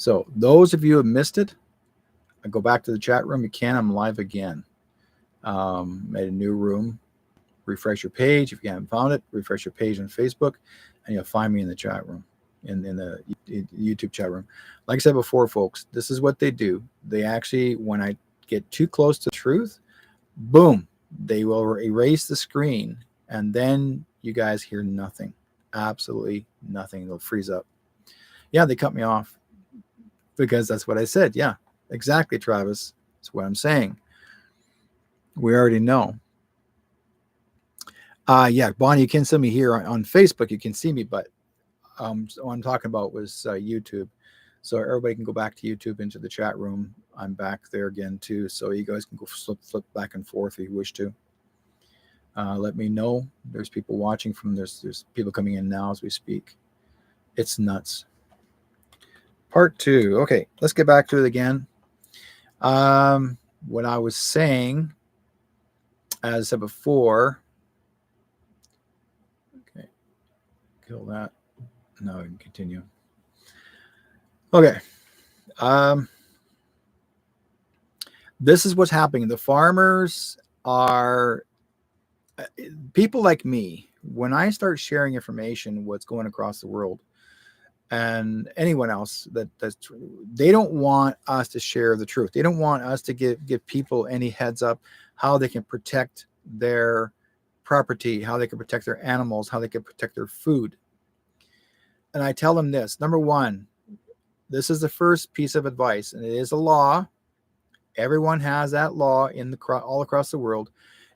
So those of you who have missed it, go back to the chat room. You can. I'm live again. Made a new room. Refresh your page. If you haven't found it, refresh your page on Facebook, and you'll find me in the chat room, in the YouTube chat room. Like I said before, folks, this is what they do. They actually, when I get too close to the truth, boom, they will erase the screen, and then you guys hear nothing. Absolutely nothing. They'll freeze up. Yeah, they cut me off because that's what I said. Yeah, exactly, Travis. That's what I'm saying. We already know. Yeah, Bonnie, you can see me here on Facebook. You can see me, but what I'm talking about was YouTube. So everybody can go back to YouTube into the chat room. I'm back there again too, so you guys can go flip back and forth if you wish to. Let me know. There's people watching from there's people coming in now as we speak. It's nuts. Part 2. Okay, let's get back to it again. What I was saying, as I said before. Okay, kill that. Now we can continue. Okay. This is what's happening. The farmers are people like me. When I start sharing information, what's going across the world, and anyone else that's they don't want us to share the truth. They don't want us to give people any heads up how they can protect their property, how they can protect their animals, how they can protect their food. And I tell them this: number one, this is the first piece of advice, and it is a law. Everyone has that law in all across the world.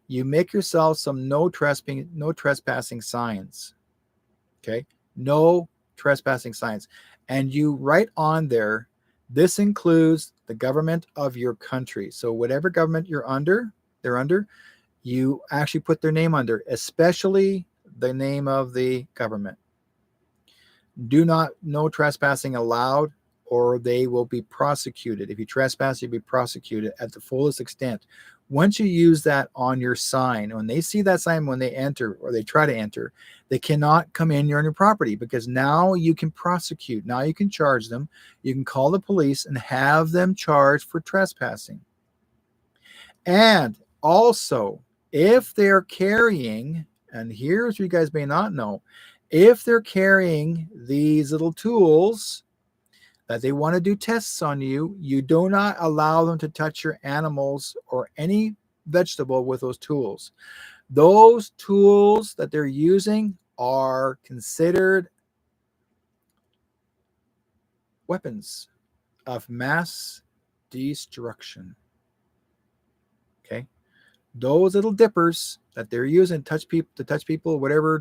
You make yourself some no trespassing signs. Okay, no trespassing signs, and you write on there, this includes the government of your country. So whatever government they're under, you actually put their name under, especially the name of the government. No trespassing allowed, or they will be prosecuted. If you trespass, you'll be prosecuted at the fullest extent. Once you use that on your sign, when they see that sign, when they enter or they try to enter, they cannot come in on your property, because now you can prosecute. Now you can charge them. You can call the police and have them charged for trespassing. And also, if they're carrying, and here's what you guys may not know, if they're carrying these little tools that they want to do tests on you, you do not allow them to touch your animals or any vegetable with those tools. Those tools that they're using are considered weapons of mass destruction. Okay, those little dippers that they're using to touch people, whatever.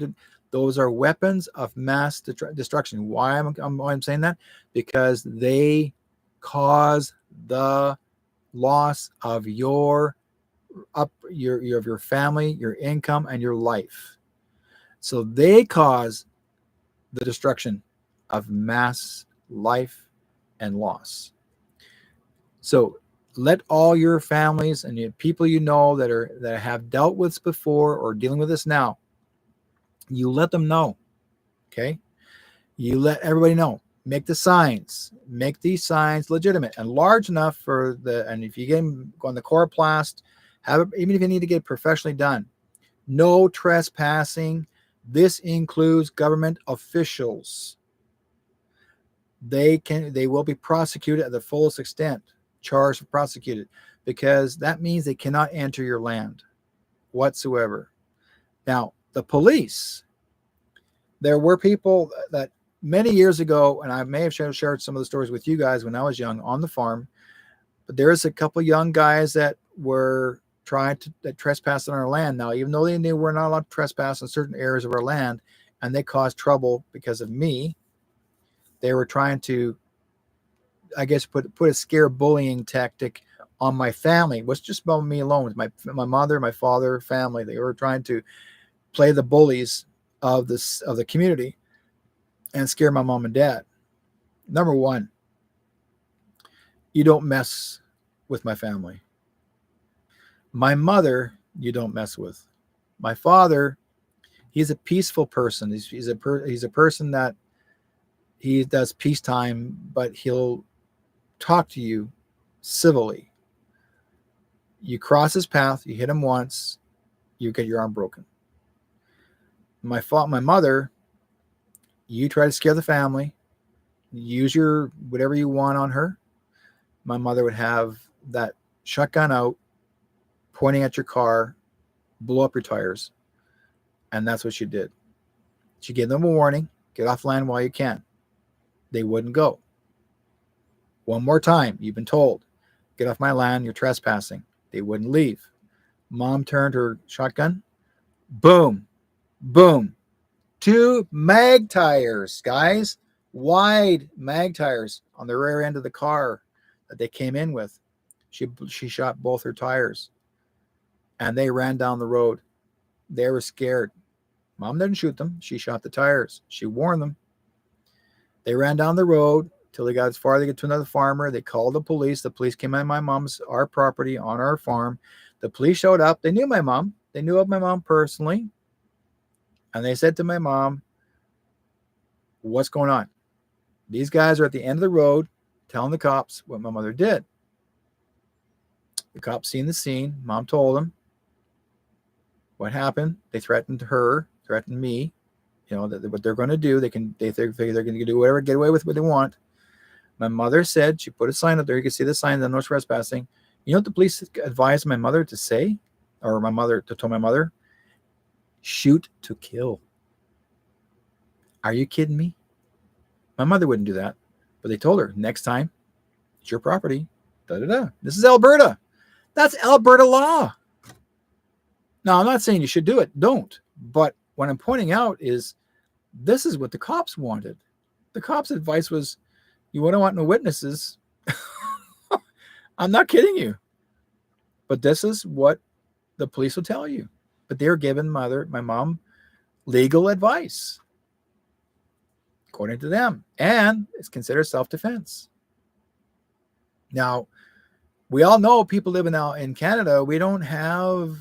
Those are weapons of mass destruction. Why I'm saying that? Because they cause the loss of your family, your income, and your life. So they cause the destruction of mass life and loss. So let all your families and your people you know that have dealt with this before or dealing with this now, you let them know. Okay, you let everybody know. Make the signs. Make these signs legitimate and large enough for and if you get them on the coroplast, have it, even if you need to get it professionally done. No trespassing. This includes government officials. They will be prosecuted at the fullest extent, charged and prosecuted, because that means they cannot enter your land whatsoever. Now, the police, there were people that many years ago, and I may have shared some of the stories with you guys when I was young on the farm, but there's a couple young guys that were trying to trespass on our land. Now, even though they were not allowed to trespass in certain areas of our land, and they caused trouble because of me, they were trying to, I guess, put a scare bullying tactic on my family. It was just about me alone, my mother, my father, family. They were trying to play the bullies of the community and scare my mom and dad. Number one, you don't mess with my family. My mother, you don't mess with. My father, he's a peaceful person. He's a person that he does peacetime, but he'll talk to you civilly. You cross his path, you hit him once, you get your arm broken. My mother, you try to scare the family, use your whatever you want on her. My mother would have that shotgun out, pointing at your car, blow up your tires. And that's what she did. She gave them a warning, get off land while you can. They wouldn't go. One more time, you've been told, get off my land, you're trespassing. They wouldn't leave. Mom turned her shotgun, boom, boom. 2 mag tires, guys, wide mag tires on the rear end of the car that they came in with. She shot both her tires, and they ran down the road. They were scared. Mom didn't shoot them. She shot the tires. She warned them. They ran down the road till they got as far as they get to another farmer. They called the police. The police came on our property on our farm. The police showed up. They knew my mom. They knew of my mom personally. And they said to my mom, what's going on? These guys are at the end of the road telling the cops what my mother did. The cops seen the scene. Mom told them what happened. They threatened her, threatened me. You know, that what they're going to do. They think they're going to do whatever, get away with what they want. My mother said, she put a sign up there. You can see the sign, the no trespassing. You know what the police advised my mother to say? Or my mother, to tell my mother? Shoot to kill. Are you kidding me? My mother wouldn't do that. But they told her, next time, it's your property. Da-da-da. This is Alberta. That's Alberta law. Now, I'm not saying you should do it. Don't. But what I'm pointing out is this is what the cops wanted. The cops' advice was, you wouldn't want no witnesses. I'm not kidding you. But this is what the police will tell you. But they're giving my mom legal advice, according to them. And it's considered self-defense. Now, we all know people living out in Canada, we don't have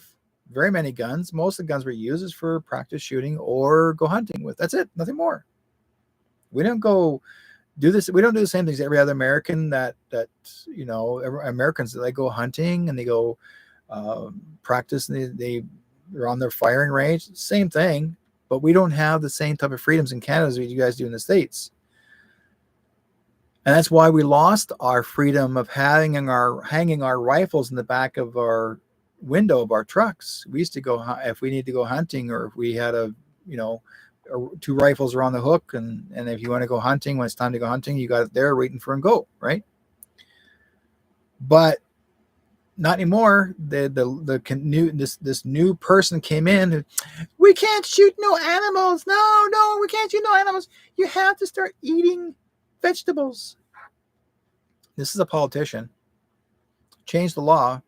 very many guns. Most of the guns we use is for practice shooting or go hunting with. That's it. Nothing more. We don't go do this. We don't do the same things every other American that you know, Americans, they go hunting and they go practice and they're on their firing range. Same thing, but we don't have the same type of freedoms in Canada as you guys do in the States. And that's why we lost our freedom of hanging our rifles in the back of our window of our trucks. We used to go, if we need to go hunting, or if we had two rifles are on the hook, and if you want to go hunting, when it's time to go hunting, you got it there waiting for and go, right? But not anymore. This new person came in. We can't shoot no animals. No, we can't shoot no animals. You have to start eating vegetables. This is a politician. Changed the law.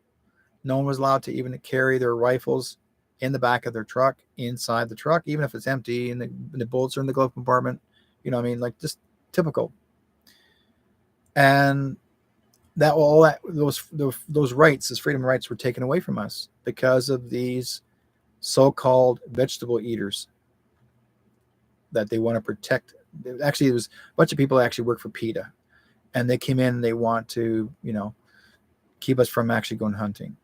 No one was allowed to even carry their rifles in the back of their truck, inside the truck, even if it's empty and the bullets are in the glove compartment. You know what I mean? Like, just typical. And those rights, those freedom rights, were taken away from us because of these so-called vegetable eaters that they want to protect. Actually, there was a bunch of people that actually work for PETA, and they came in and they want to, keep us from actually going hunting.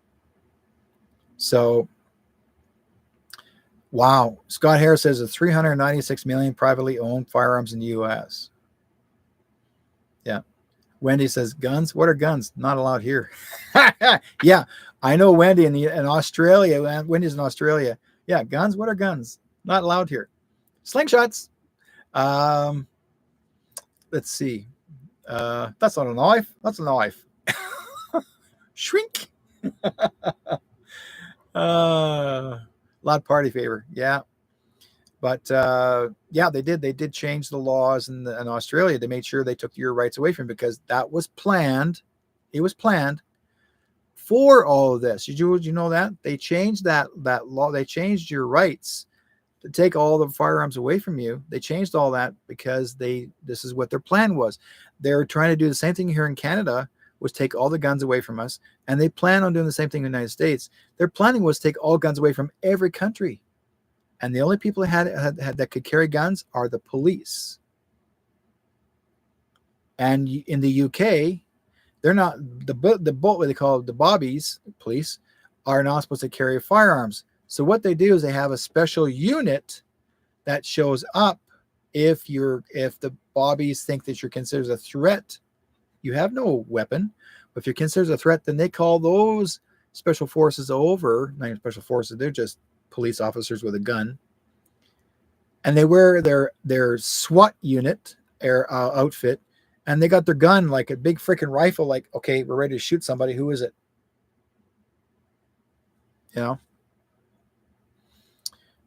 So, wow. Scott Harris says there's 396 million privately owned firearms in the U.S. Yeah. Wendy says, guns? What are guns? Not allowed here. Yeah, I know Wendy in Australia. Wendy's in Australia. Yeah, guns? What are guns? Not allowed here. Slingshots. Let's see. That's not a knife. That's a knife. Shrink. Loud party favor. Yeah. But they did change the laws in Australia. They made sure they took your rights away from you, because that was planned. It was planned for all of this. Did you know that? They changed that law. They changed your rights to take all the firearms away from you. They changed all that because this is what their plan was. They're trying to do the same thing here in Canada, was take all the guns away from us. And they plan on doing the same thing in the United States. Their planning was to take all guns away from every country. And the only people that could carry guns are the police. And in the UK, They're not what they call the bobbies, police, are not supposed to carry firearms. So what they do is they have a special unit that shows up if the bobbies think that you're considered a threat. You have no weapon, but if you're considered a threat, then they call those special forces over. Not even special forces, they're just police officers with a gun, and they wear their SWAT unit outfit, and they got their gun like a big freaking rifle. Like, okay, we're ready to shoot somebody. Who is it? You know.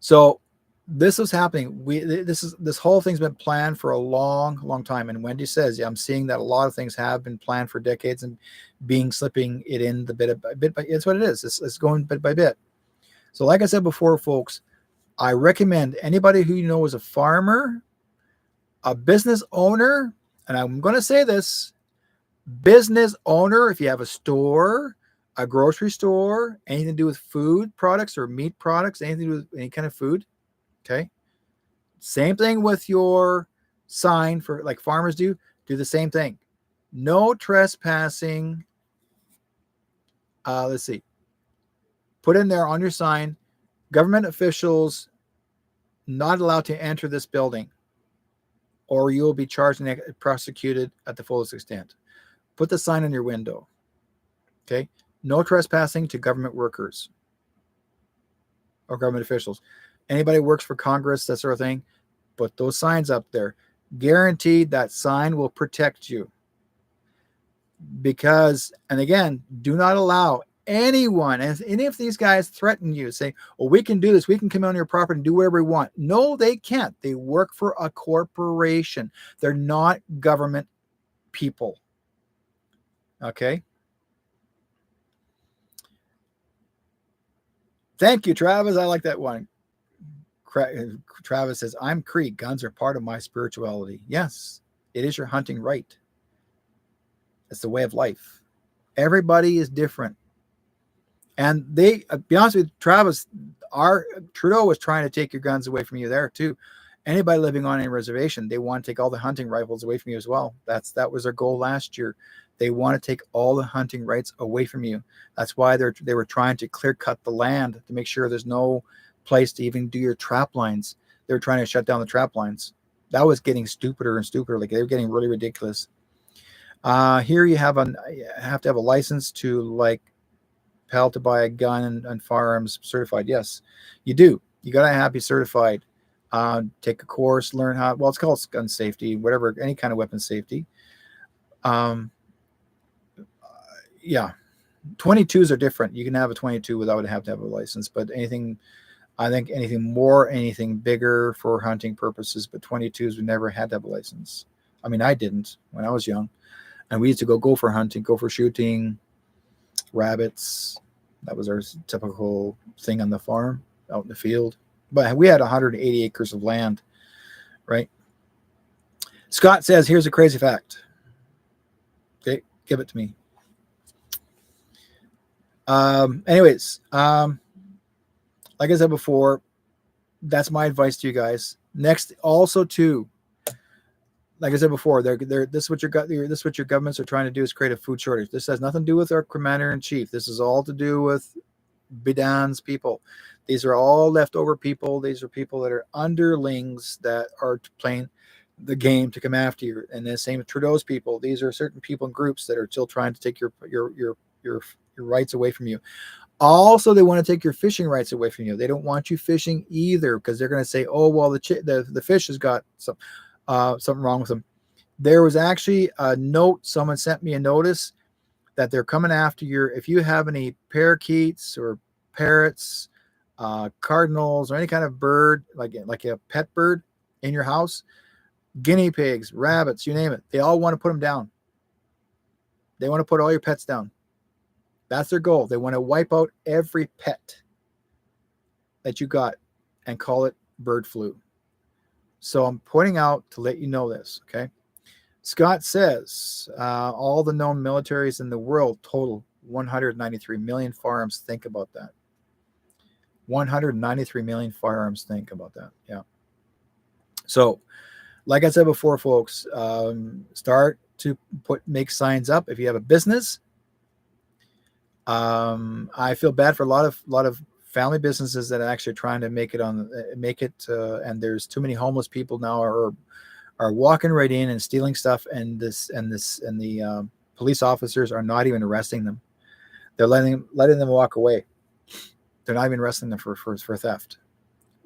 So this is happening. This whole thing's been planned for a long time. And Wendy says, yeah, I'm seeing that a lot of things have been planned for decades and slipping it in the bit by. It's what it is. It's going bit by bit. So like I said before, folks, I recommend anybody who you know is a farmer, a business owner, and I'm going to say this, business owner, if you have a store, a grocery store, anything to do with food products or meat products, anything to do with any kind of food. Okay. Same thing with your sign for like farmers do the same thing. No trespassing. Let's see. Put in there on your sign, government officials not allowed to enter this building, or you will be charged and prosecuted at the fullest extent. Put the sign on your window. Okay. No trespassing to government workers or government officials. Anybody who works for Congress, that sort of thing, put those signs up there. Guaranteed that sign will protect you. Because, and again, do not allow anyone, and any of these guys threaten you, say, oh, we can do this, we can come on your property and do whatever we want. No, they can't. They work for a corporation. They're not government people. Okay? Thank you, Travis. I like that one. Travis says, I'm Cree. Guns are part of my spirituality. Yes, it is your hunting right. It's the way of life. Everybody is different. And be honest with you, Travis, Trudeau was trying to take your guns away from you there too. Anybody living on a reservation, they want to take all the hunting rifles away from you as well. That was their goal last year. They want to take all the hunting rights away from you. That's why they were trying to clear cut the land to make sure there's no place to even do your trap lines. They were trying to shut down the trap lines. That was getting stupider and stupider. Like they were getting really ridiculous. Here you have to have a license to like PAL to buy a gun and firearms certified. Yes, you do. You got to be certified. Take a course, learn how. Well, it's called gun safety, whatever, any kind of weapon safety. Yeah, 22s are different. You can have a 22 without having to have a license, but anything bigger for hunting purposes, but 22s we never had to have a license. I mean, I didn't when I was young, and we used to go for hunting, go for shooting rabbits. That was our typical thing on the farm, out in the field. But we had 180 acres of land, right? Scott says, here's a crazy fact. Okay, give it to me. Anyways, like I said before, that's my advice to you guys. Next, also too, like I said before, this is what your governments are trying to do is create a food shortage. This has nothing to do with our commander in chief. This is all to do with Biden's people. These are all leftover people. These are people that are underlings that are playing the game to come after you. And the same with Trudeau's people. These are certain people and groups that are still trying to take your rights away from you. Also, they want to take your fishing rights away from you. They don't want you fishing either because they're going to say, "Oh, well, the fish has got something wrong with them." There was actually a note. Someone sent me a notice that they're coming after if you have any parakeets or parrots, cardinals, or any kind of bird, like a pet bird in your house, guinea pigs, rabbits, you name it. They all want to put them down. They want to put all your pets down. That's their goal. They want to wipe out every pet that you got and call it bird flu. So I'm pointing out to let you know this, okay? Scott says all the known militaries in the world total 193 million firearms. Think about that. 193 million firearms. Think about that. Yeah. So, like I said before, folks, start to make signs up. If you have a business, I feel bad for a lot of family businesses that are actually trying to make it and there's too many homeless people now are walking right in and stealing stuff, and the police officers are not even arresting them. They're letting them walk away. They're not even arresting them for theft.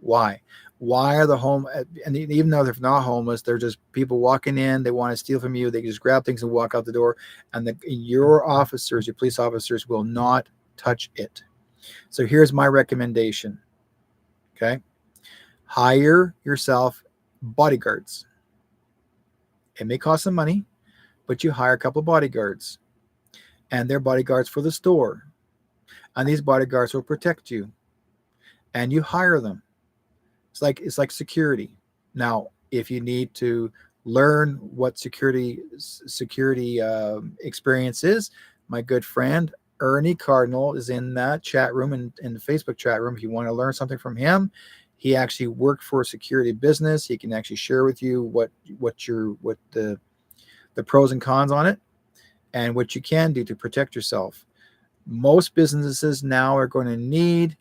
Why? Why are the home? And even though they're not homeless, they're just people walking in. They want to steal from you. They just grab things and walk out the door. And your police officers, will not touch it. So here's my recommendation. Okay, hire yourself bodyguards. It may cost some money, but you hire a couple of bodyguards, and they're bodyguards for the store. And these bodyguards will protect you, and you hire them. It's like security. Now, if you need to learn what security experience is, my good friend Ernie Cardinal is in that chat room, in the Facebook chat room. If you want to learn something from him, he actually worked for a security business. He can actually share with you what the pros and cons on it, and what you can do to protect yourself. Most businesses now are going to need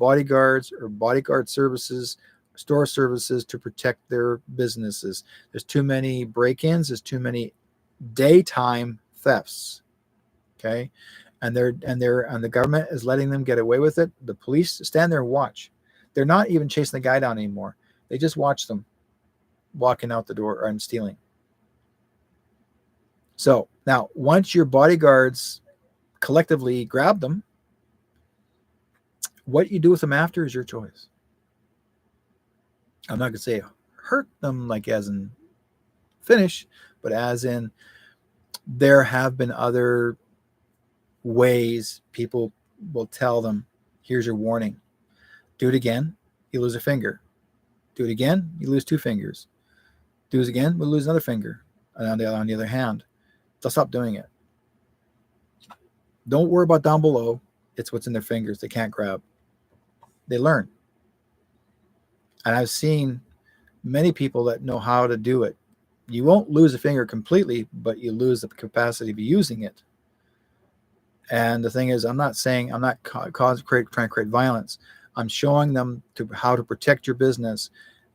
bodyguards or bodyguard services, store services, to protect their businesses. There's too many break-ins. There's too many daytime thefts. Okay, and the government is letting them get away with it. The police stand there and watch. They're not even chasing the guy down anymore. They just watch them walking out the door and stealing. So now, once your bodyguards collectively grab them, what you do with them after is your choice. I'm not going to say hurt them like as in finish, but as in there have been other ways people will tell them, here's your warning. Do it again, you lose a finger. Do it again, you lose 2 fingers. Do it again, we'll lose another finger. And on the other hand, they'll stop doing it. Don't worry about down below. It's what's in their fingers they can't grab. They learn. And I've seen many people that know how to do it. You won't lose a finger completely, but you lose the capacity of using it. And the thing is, I'm not trying to create violence. I'm showing them how to protect your business,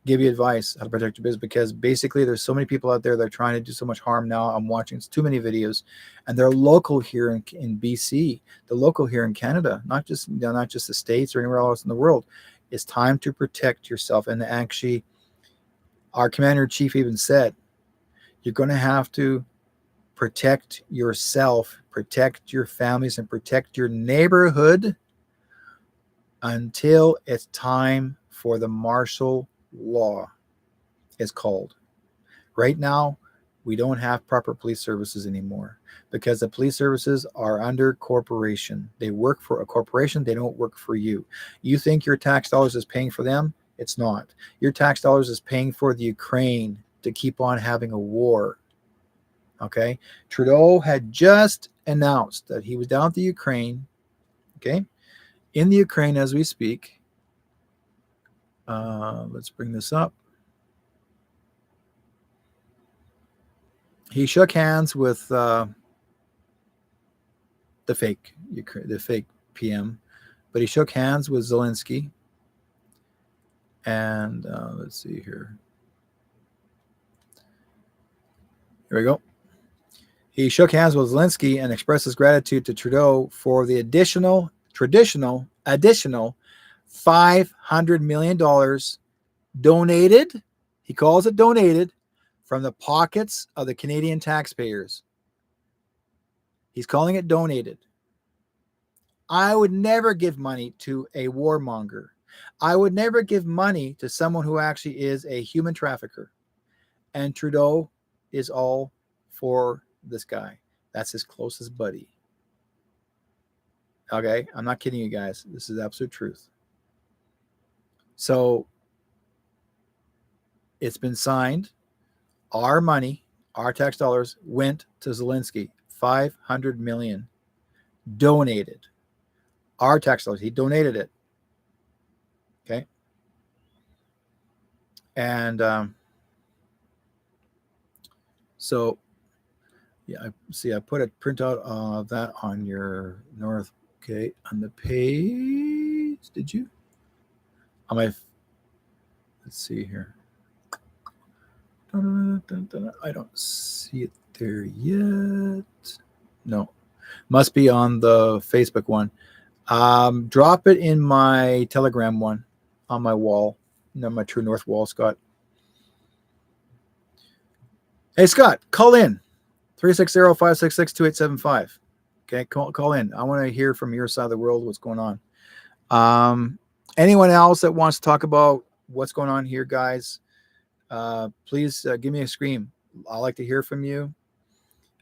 give you advice how to protect your business, because basically there's so many people out there that are trying to do so much harm now. I'm watching too many videos, and they're local here in BC, the local here in Canada, not just the States or anywhere else in the world. It's time to protect yourself. And actually, our commander-in-chief even said, you're going to have to protect yourself, protect your families, and protect your neighborhood until it's time for the martial law is called. Right now, we don't have proper police services anymore because the police services are under corporation. They work for a corporation. They don't work for you. You think your tax dollars is paying for them? It's not. Your tax dollars is paying for the Ukraine to keep on having a war. Okay? Trudeau had just announced that he was down at the Ukraine. Okay? In the Ukraine as we speak. Let's bring this up. He shook hands with the fake PM, but he shook hands with Zelensky. And let's see here. Here we go. He shook hands with Zelensky and expressed his gratitude to Trudeau for the traditional $500 million donated. He calls it donated from the pockets of the Canadian taxpayers. He's calling it donated. I would never give money to a warmonger. I would never give money to someone who actually is a human trafficker. And Trudeau is all for this guy. That's his closest buddy. Okay? I'm not kidding you guys. This is absolute truth. So it's been signed. Our money, our tax dollars went to Zelensky. $500 million donated. Our tax dollars. He donated it. Okay. And so Yeah, I see. I put a printout of that on your North. Okay, on the page. Did you? On my. Let's see here. I don't see it there yet. No, must be on the Facebook one. Drop it in my Telegram one on my wall. No, my True North wall, Scott. Hey, Scott, call in 360-566-2875. Okay, call in. I want to hear from your side of the world what's going on. Anyone else that wants to talk about what's going on here, guys, please give me a scream. I like to hear from you.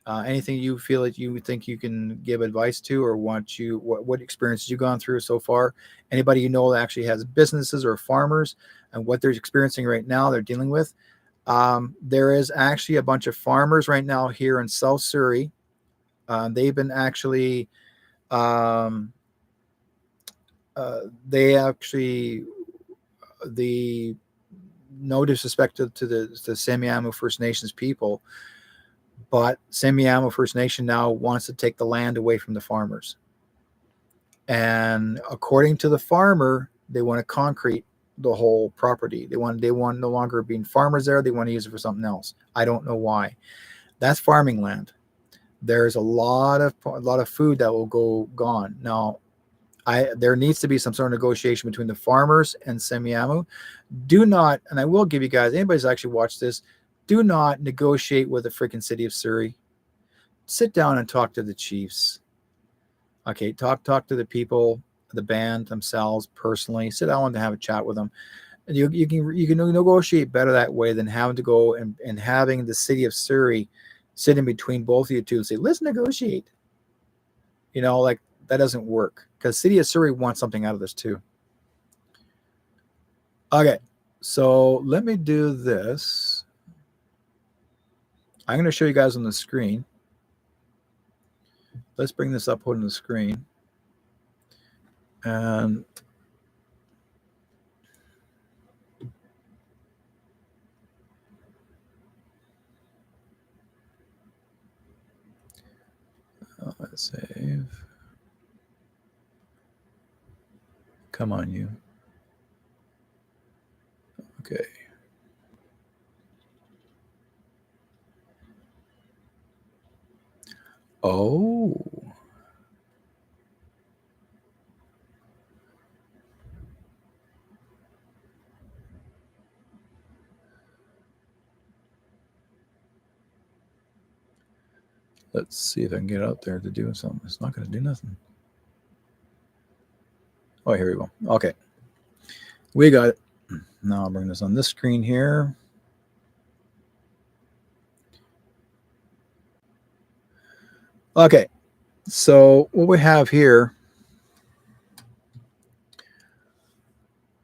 Anything you feel that you think you can give advice to, or what experiences you've gone through so far. Anybody you know that actually has businesses or farmers and what they're experiencing right now, they're dealing with. There is actually a bunch of farmers right now here in South Surrey. They've been actually, the no disrespect to the Semiahmoo First Nations people, but Semiahmoo First Nation now wants to take the land away from the farmers. And according to the farmer, they want to concrete the whole property. They want no longer being farmers there. They want to use it for something else. I don't know why. That's farming land. There's a lot of food that will go gone. Now, there needs to be some sort of negotiation between the farmers and Semiahmoo. Do not, and I will give you guys, anybody's actually watched this, do not negotiate with the freaking city of Surrey. Sit down and talk to the chiefs. Okay, talk to the people, the band themselves personally. Sit down and have a chat with them. And you can negotiate better that way than having to go and having the city of Surrey sit in between both of you two and say, let's negotiate. Like that doesn't work, because city of Surrey wants something out of this too. Okay, so let me do this. I'm going to show you guys on the screen. Let's bring this up on the screen. And let's save. Come on, you. Okay. Oh. Let's see if I can get out there to do something. It's not going to do nothing. Oh, here we go. Okay. We got it. Now I'll bring this on this screen here. Okay. So what we have here,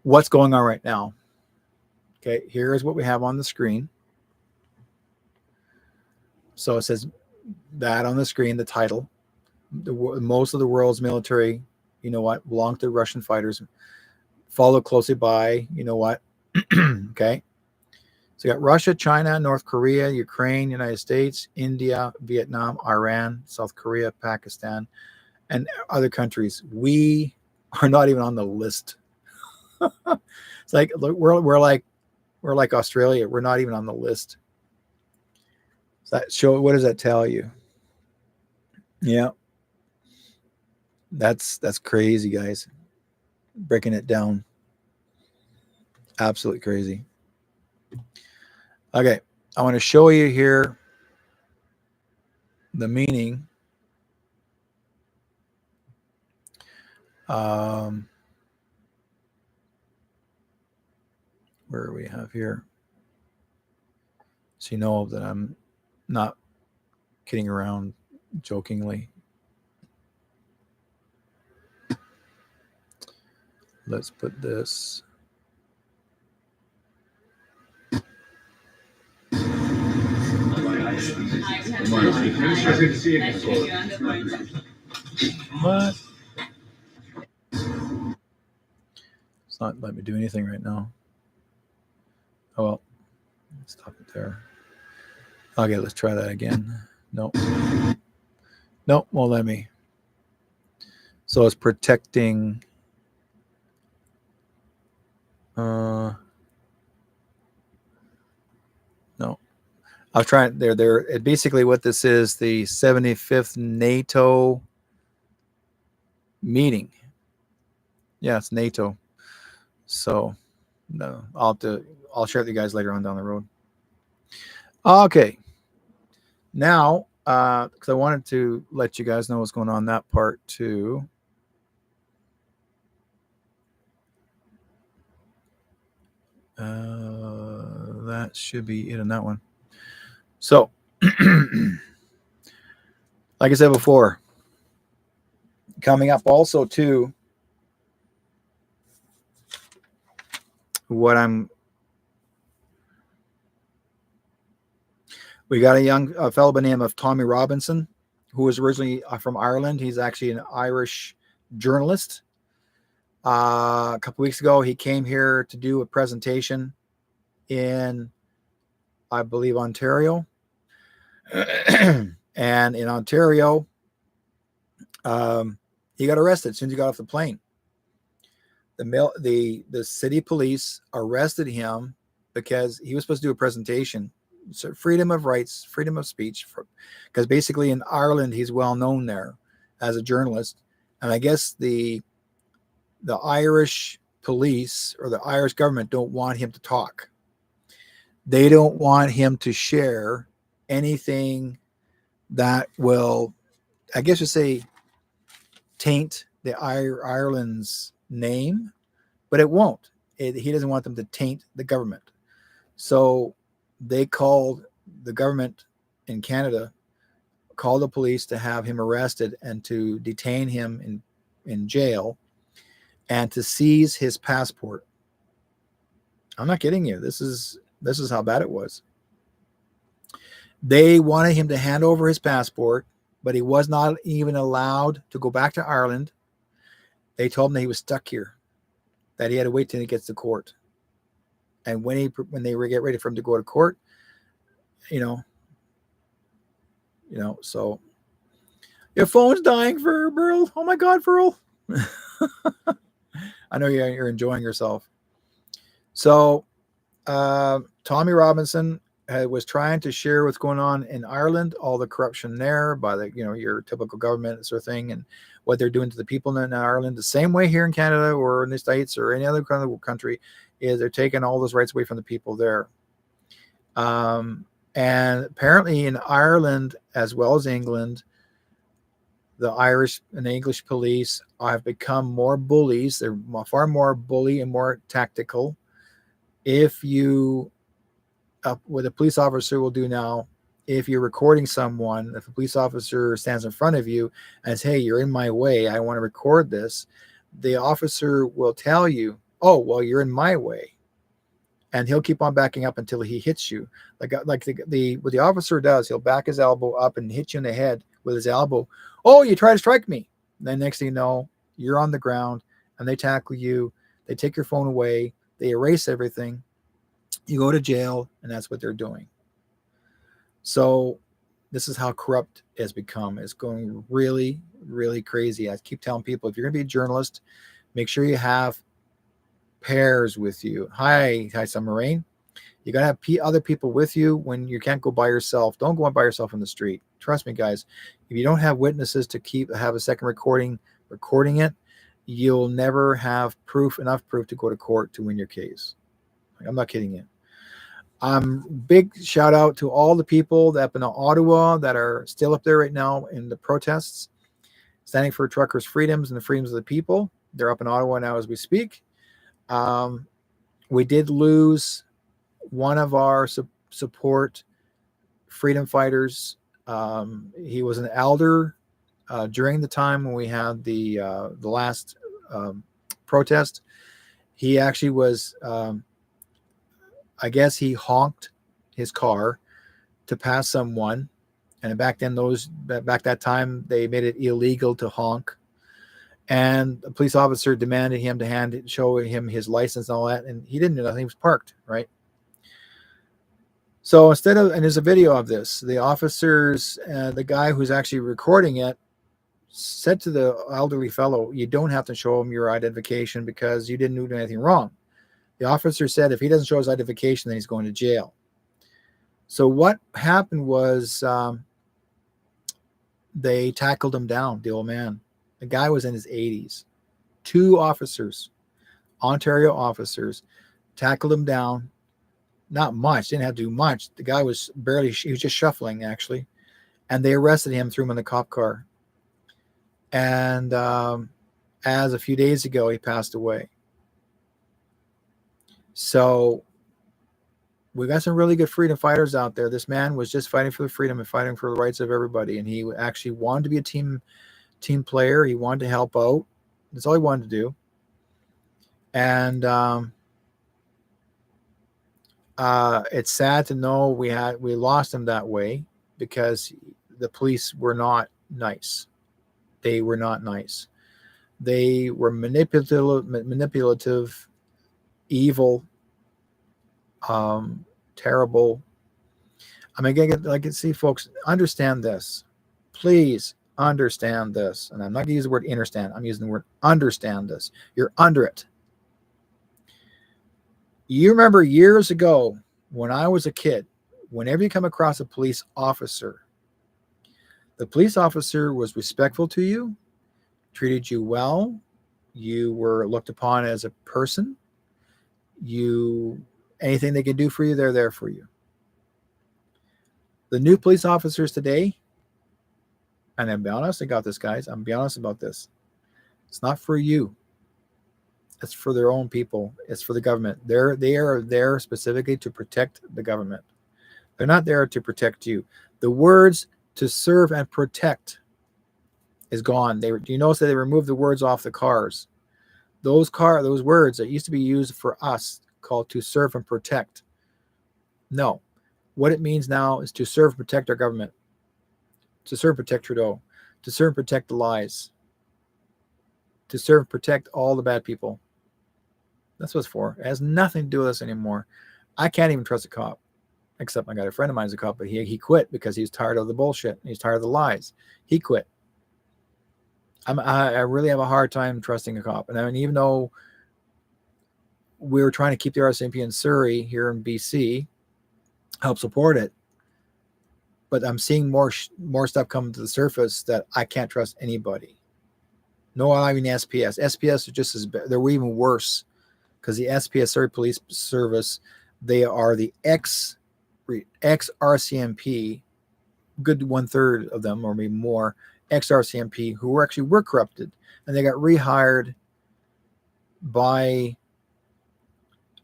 what's going on right now. Okay, here's what we have on the screen. So it says that on the screen, the title. Most of the world's military, belong to Russian fighters, followed closely by, okay. So you got Russia, China, North Korea, Ukraine, United States, India, Vietnam, Iran, South Korea, Pakistan, and other countries. We are not even on the list. It's like we're like Australia. We're not even on the list. So what does that tell you? Yeah. That's crazy, guys. Breaking it down. Absolutely crazy. Okay, I want to show you here the meaning. Where we have here, so you know that I'm not kidding around jokingly. Let's put this. What? It's not letting me do anything right now. Oh well, stop it there. Okay, let's try that again. No. No, won't let me. So it's protecting. No. I was trying there. Basically what this is, the 75th NATO meeting. Yeah, it's NATO. So no, I'll share with you guys later on down the road. Okay. Now, because I wanted to let you guys know what's going on that part too. That should be it on that one. So, like I said before, coming up also too, we got a fellow by the name of Tommy Robinson, who was originally from Ireland. He's actually an Irish journalist. A couple weeks ago, he came here to do a presentation in, I believe, Ontario. And in Ontario, he got arrested as soon as he got off the plane. The city police arrested him because he was supposed to do a presentation. So freedom of rights, freedom of speech, because basically in Ireland he's well known there as a journalist, and I guess the Irish police or the Irish government don't want him to talk. They don't want him to share anything that will, I guess you say, taint the Ireland's name, but it won't. He doesn't want them to taint the government. So they called the government in Canada, called the police to have him arrested and to detain him in jail and to seize his passport. I'm not kidding you. This is how bad it was. They wanted him to hand over his passport, but he was not even allowed to go back to Ireland. They told him that he was stuck here, that he had to wait till he gets to court. And when they get ready for him to go to court, so your phone's dying, for Burl. Oh my God, Burl. I know you're enjoying yourself. So Tommy Robinson was trying to share what's going on in Ireland, all the corruption there by your typical government sort of thing, and what they're doing to the people in Ireland. The same way here in Canada or in the States or any other kind of country, is they're taking all those rights away from the people there. And apparently in Ireland as well as England, the Irish and the English police have become more bullies. They're far more bully and more tactical. If you, what a police officer will do now, if you're recording someone, if a police officer stands in front of you and says, "Hey, you're in my way, I want to record this," the officer will tell you, "Oh, well, you're in my way." And he'll keep on backing up until he hits you. Like what the officer does, he'll back his elbow up and hit you in the head with his elbow. "Oh, you try to strike me." And then next thing you know, you're on the ground and they tackle you. They take your phone away. They erase everything. You go to jail, and that's what they're doing. So this is how corrupt it has become. It's going really, really crazy. I keep telling people, if you're going to be a journalist, make sure you have pairs with you. Hi, Submarine. You got to have other people with you when you can't go by yourself. Don't go out by yourself in the street. Trust me, guys. If you don't have witnesses to have a second recording it, you'll never have enough proof to go to court to win your case. I'm not kidding you. Big shout out to all the people that up in Ottawa that are still up there right now in the protests, standing for truckers' freedoms and the freedoms of the people. They're up in Ottawa now as we speak. We did lose one of our support freedom fighters. He was an elder during the time when we had the last protest. He actually was, I guess he honked his car to pass someone, and back that time they made it illegal to honk. And a police officer demanded him to show him his license and all that, and he didn't do nothing. He was parked, right? So instead of, and there's a video of this, the officers, the guy who's actually recording it said to the elderly fellow, you don't have to show him your identification because you didn't do anything wrong. The officer said if he doesn't show his identification, then he's going to jail. So what happened was they tackled him down, the old man. The guy was in his 80s. 2 officers, Ontario officers, tackled him down. Not much, didn't have to do much. The guy was barely, he was just shuffling actually. And they arrested him, threw him in the cop car. And as a few days ago, he passed away. So we got some really good freedom fighters out there. This man was just fighting for the freedom and fighting for the rights of everybody. And he actually wanted to be a team player. He wanted to help out. That's all he wanted to do. And it's sad to know we lost him that way because the police were not nice. They were not nice. They were manipulative, evil, terrible. I mean, I can see folks understand this. Please understand this. And I'm not going to use the word understand. I'm using the word understand this. You're under it. You remember years ago when I was a kid, whenever you come across a police officer, the police officer was respectful to you, treated you well, you were looked upon as a person, anything they can do for you, they're there for you. The new police officers today, and I'm be honest, I got this, guys, I'm be honest about this. It's not for you. It's for their own people. It's for the government. They are there specifically to protect the government. They're not there to protect you. The words to serve and protect is gone. You notice that they removed the words off the cars. Those words that used to be used for us, called to serve and protect. No. What it means now is to serve and protect our government. To serve and protect Trudeau. To serve and protect the lies. To serve and protect all the bad people. That's what it's for. It has nothing to do with us anymore. I can't even trust a cop. Except I got a friend of mine who's a cop, but he quit because he's tired of the bullshit. He's tired of the lies. He quit. I really have a hard time trusting a cop. And I mean, even though we were trying to keep the RCMP in Surrey here in BC, help support it, but I'm seeing more stuff come to the surface that I can't trust anybody. No, I mean SPS. SPS are just as bad. They're even worse because the SPS, Surrey Police Service, they are the ex RCMP, good 1/3 of them or maybe more, ex RCMP who were corrupted, and they got rehired by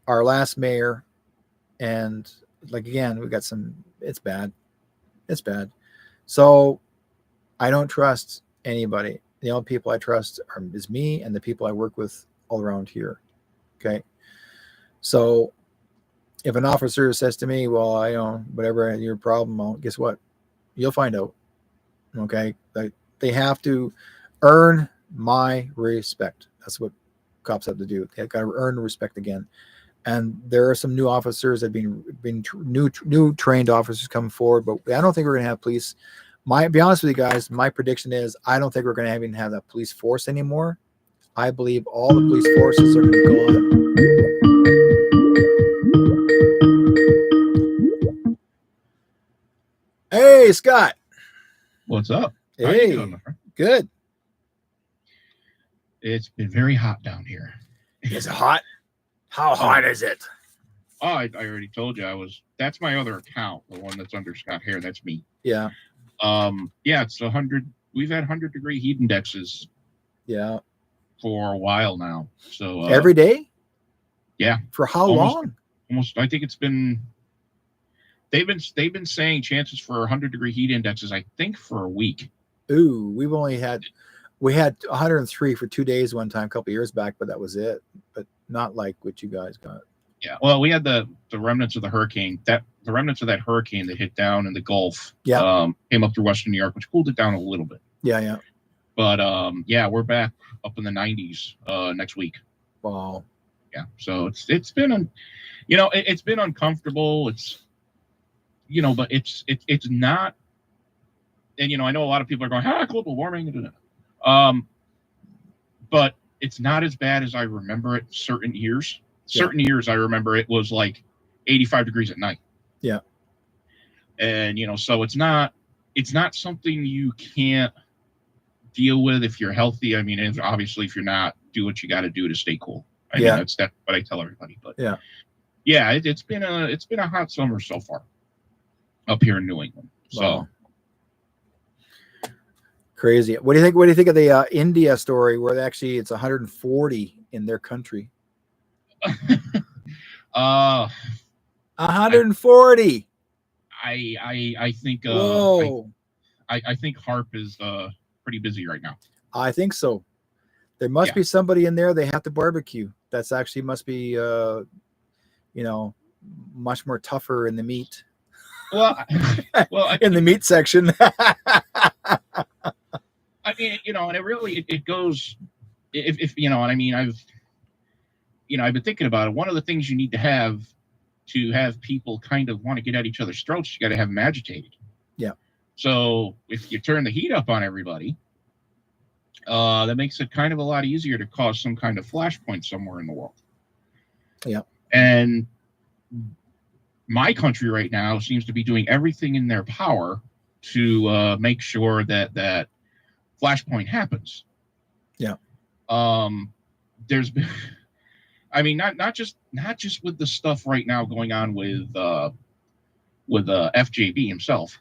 our last mayor. And like, again, we got it's bad. So I don't trust anybody. The only people I trust is me and the people I work with all around here. Okay. So if an officer says to me, well, I don't, whatever your problem, well, guess what? You'll find out. Okay. They have to earn my respect. That's what cops have to do. They've got to earn respect again. And there are some new officers that have been new trained officers coming forward, but I don't think we're going to have police. Be honest with you guys, my prediction is I don't think we're going to even have that police force anymore. I believe all the police forces are going to be gone. Hey, Scott. What's up? How you doing, my friend? Good. It's been very hot down here. Is it hot? How hot is it? Oh, I already told you that's my other account, the one that's under Scott Hare. That's me. Yeah. Yeah, it's 100. We've had 100-degree heat indexes. Yeah. For a while now. So every day? Yeah. For how long? Almost. I think it's been. They've been saying chances for 100-degree heat indexes, I think, for a week. Ooh, we had 103 for 2 days one time a couple of years back, but that was it. But not like what you guys got. Yeah. Well, we had the remnants of the hurricane. The remnants of that hurricane that hit down in the Gulf. Yeah. Came up through Western New York, which cooled it down a little bit. Yeah, yeah. But yeah, we're back up in the 90s next week. Wow. Yeah. So it's been it's been uncomfortable. but it's not. And I know a lot of people are going, global warming. But it's not as bad as I remember it. Certain years, I remember it was like 85 degrees at night. Yeah. And so it's not something you can't deal with if you're healthy. I mean, obviously, if you're not, do what you got to do to stay cool. I mean, that's what I tell everybody. But yeah, it's been a hot summer so far up here in New England. So. Wow. Crazy. What do you think of the India story where actually it's 140 in their country? 140. I think whoa. I think HAARP is pretty busy right now. I think so. There must be somebody in there they have to barbecue. That's actually must be much more tougher in the meat. Well, in the meat section. I mean, and it really it goes if you know what I mean. I've been thinking about it. One of the things you need to have people kind of want to get at each other's throats, you got to have them agitated. Yeah. So if you turn the heat up on everybody, that makes it kind of a lot easier to cause some kind of flashpoint somewhere in the world. Yeah. And my country right now seems to be doing everything in their power to make sure that flashpoint happens. Yeah. There's been, I mean, not just with the stuff right now going on with FJB himself,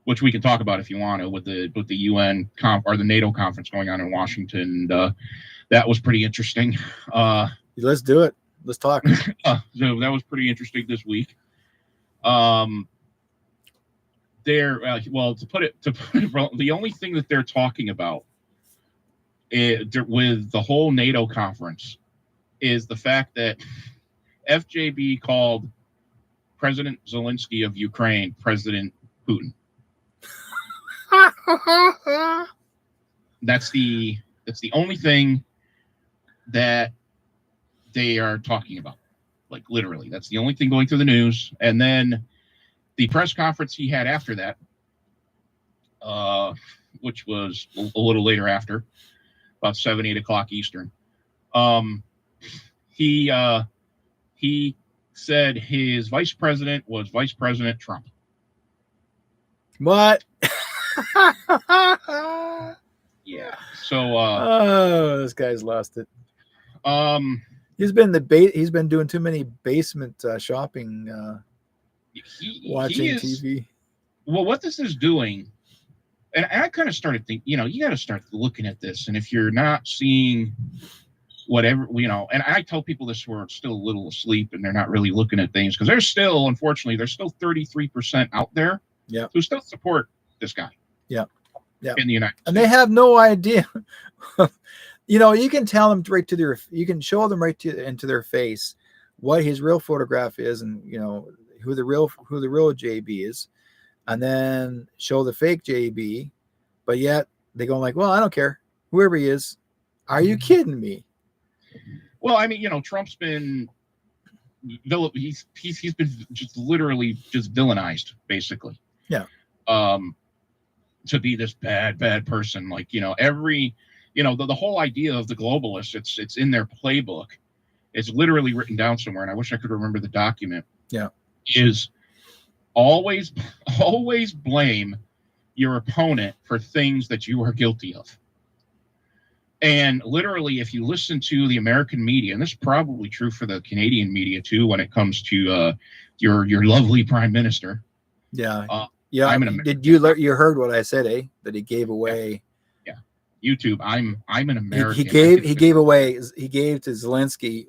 which we can talk about if you want to, with the UN or the NATO conference going on in Washington. That was pretty interesting. Let's do it. Let's talk. So that was pretty interesting this week. To put it, the only thing that they're talking about with the whole NATO conference is the fact that FJB called President Zelensky of Ukraine President Putin. That's the only thing that they are talking about. Like literally, that's the only thing going through the news. And then the press conference he had after that, which was a little later after, about 7-8 o'clock Eastern, he said his vice president was Vice President Trump. What? Yeah. So this guy's lost it. He's been doing too many basement shopping, watching TV. Well, what this is doing, and I kind of started thinking, you got to start looking at this. And if you're not seeing whatever, and I tell people this who are still a little asleep and they're not really looking at things, because unfortunately, there's still 33% out there who still support this guy. Yeah. In the United States. And they have no idea. You can tell them you can show them into their face what his real photograph is, and who the real JB is, and then show the fake JB, but yet they go like, well, I don't care whoever he is. Are you kidding me? Well, I mean, Trump's been he's been just literally just villainized, basically. Yeah. To be this bad person, like every. The whole idea of the globalists, it's in their playbook. It's literally written down somewhere, and I wish I could remember the document. Yeah. Is always blame your opponent for things that you are guilty of. And literally, if you listen to the American media, and this is probably true for the Canadian media too, when it comes to your lovely prime minister. Yeah. Did you heard what I said, that he gave away? YouTube. I'm an American. He gave to Zelensky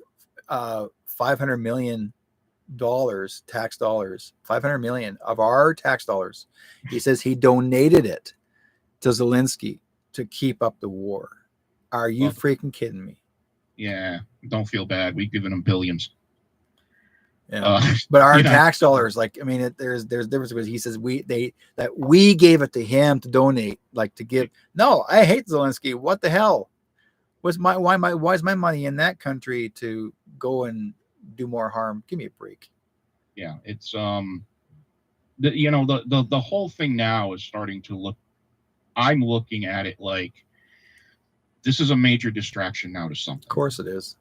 $500 million tax dollars, 500 million of our tax dollars. He says he donated it to Zelensky to keep up the war. Are you freaking kidding me? Yeah, don't feel bad. We've given him billions. Yeah. But our tax dollars, there's difference, because he says we gave it to him to donate, to give. No, I hate Zelensky. What the hell? Why is my money in that country to go and do more harm? Give me a break. yeah. It's the whole thing now is starting to look. I'm looking at it like this is a major distraction now to something. Of course it is.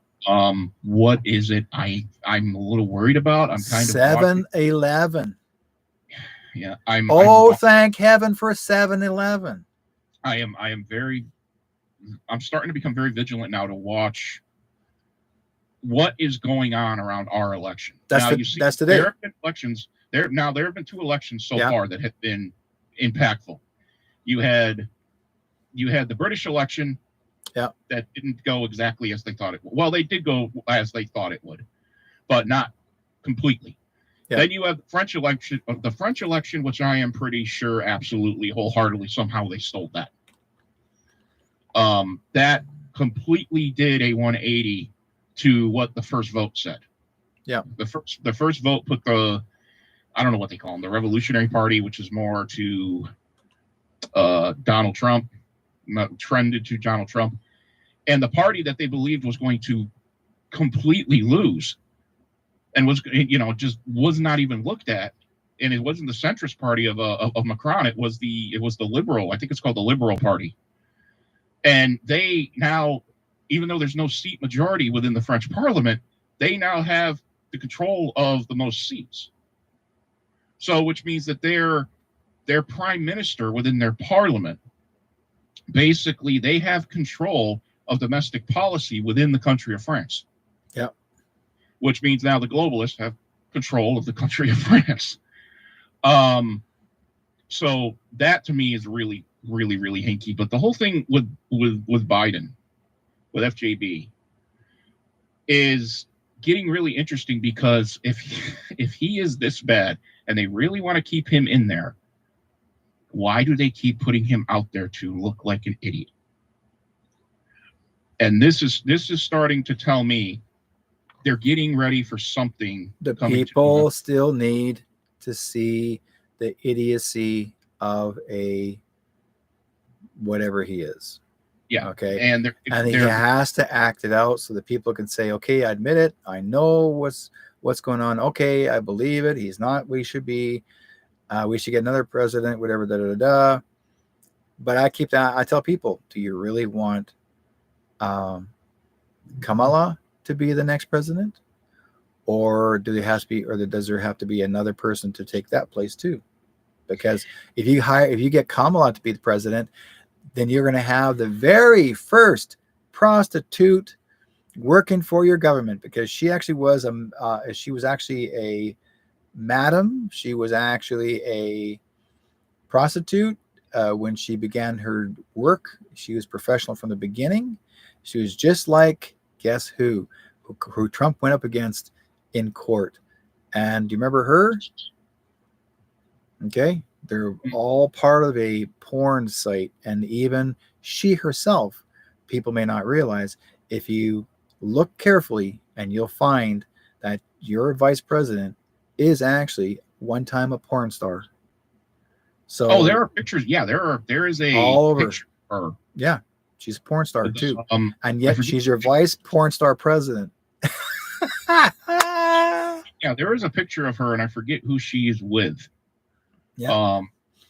What is it? I'm a little worried about. I'm kind of 7-Eleven. Yeah, Thank heaven for 7-Eleven. I am very. I'm starting to become very vigilant now to watch what is going on around our election. That's today. There have been elections. There have been 2 elections so far that have been impactful. You had the British election. Yeah. That didn't go exactly as they thought it would. Well, they did go as they thought it would, but not completely. Yeah. Then you have the French election, which I am pretty sure absolutely wholeheartedly somehow they stole that. That completely did a 180 to what the first vote said. Yeah. The first vote put I don't know what they call them, the Revolutionary Party, which is more to Donald Trump, trended to Donald Trump, and the party that they believed was going to completely lose and was just was not even looked at, and it wasn't the centrist party of Macron. It was the liberal. I think it's called the Liberal Party, and they now, even though there's no seat majority within the French Parliament, they now have the control of the most seats. So, which means that their prime minister within their parliament, basically, they have control of domestic policy within the country of France. Yeah. Which means now the globalists have control of the country of France. So that to me is really, really, really hinky. But the whole thing with Biden, with FJB, is getting really interesting because if he is this bad and they really want to keep him in there, why do they keep putting him out there to look like an idiot? And this is starting to tell me they're getting ready for something. The people still need to see the idiocy of a whatever he is. Yeah. Okay. And he has to act it out so that people can say, okay, I admit it. I know what's going on. Okay, I believe it. He's not what he should be. We should get another president, whatever, But I tell people, do you really want Kamala to be the next president? Or does there have to be another person to take that place too? Because if you get Kamala to be the president, then you're going to have the very first prostitute working for your government, because she actually was a madam. She was actually a prostitute when she began her work. She was professional from the beginning. She was just like, guess who Trump went up against in court. And do you remember her? Okay. They're all part of a porn site. And even she herself, people may not realize, if you look carefully, and you'll find that your vice president is actually one time a porn star. So there are pictures. Yeah, there is a all over. Picture of her. Yeah, she's a porn star too. And yet she's your vice porn star president. Yeah, there is a picture of her, and I forget who she is with. Yeah.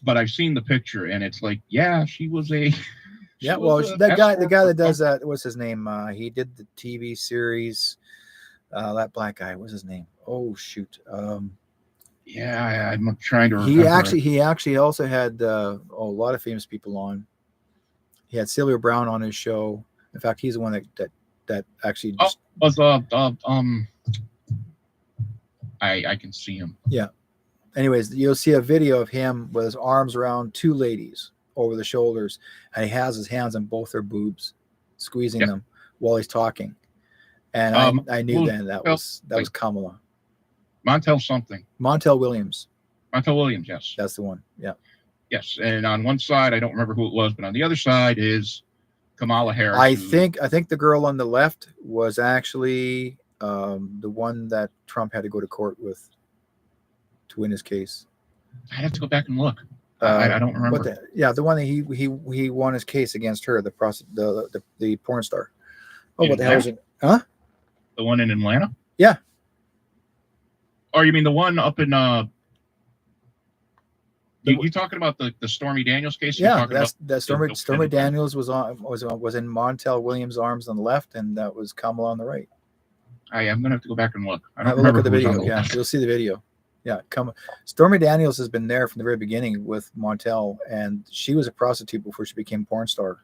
But I've seen the picture, and it's like, yeah, she was a. Yeah, well, the guy that does that, what's his name? He did the TV series. That black guy, what's his name? Oh shoot. Yeah, I'm trying to remember. He actually also had a lot of famous people on. He had Sylvia Brown on his show. In fact, he's the one that actually was I can see him. Yeah. Anyways, you'll see a video of him with his arms around 2 ladies over the shoulders, and he has his hands on both their boobs, squeezing them while he's talking. And I knew then that was Kamala. Montel Williams. Yes. That's the one. Yeah. Yes. And on one side, I don't remember who it was, but on the other side is Kamala Harris. I think the girl on the left was actually the one that Trump had to go to court with to win his case. I have to go back and look. I don't remember. The one that he won his case against her, the porn star. Oh, what the hell is it? Huh? The one in Atlanta? Yeah. Or you mean the one up in you talking about the Stormy Daniels case? You're Yeah, talking that's about that Stormy Daniels was in Montel Williams' arms on the left, and that was Kamala on the right. I'm gonna have to go back and look. I don't Have a look remember at the who was on video. the Yeah, left. you'll see the video. Yeah, Stormy Daniels has been there from the very beginning with Montel, and she was a prostitute before she became porn star.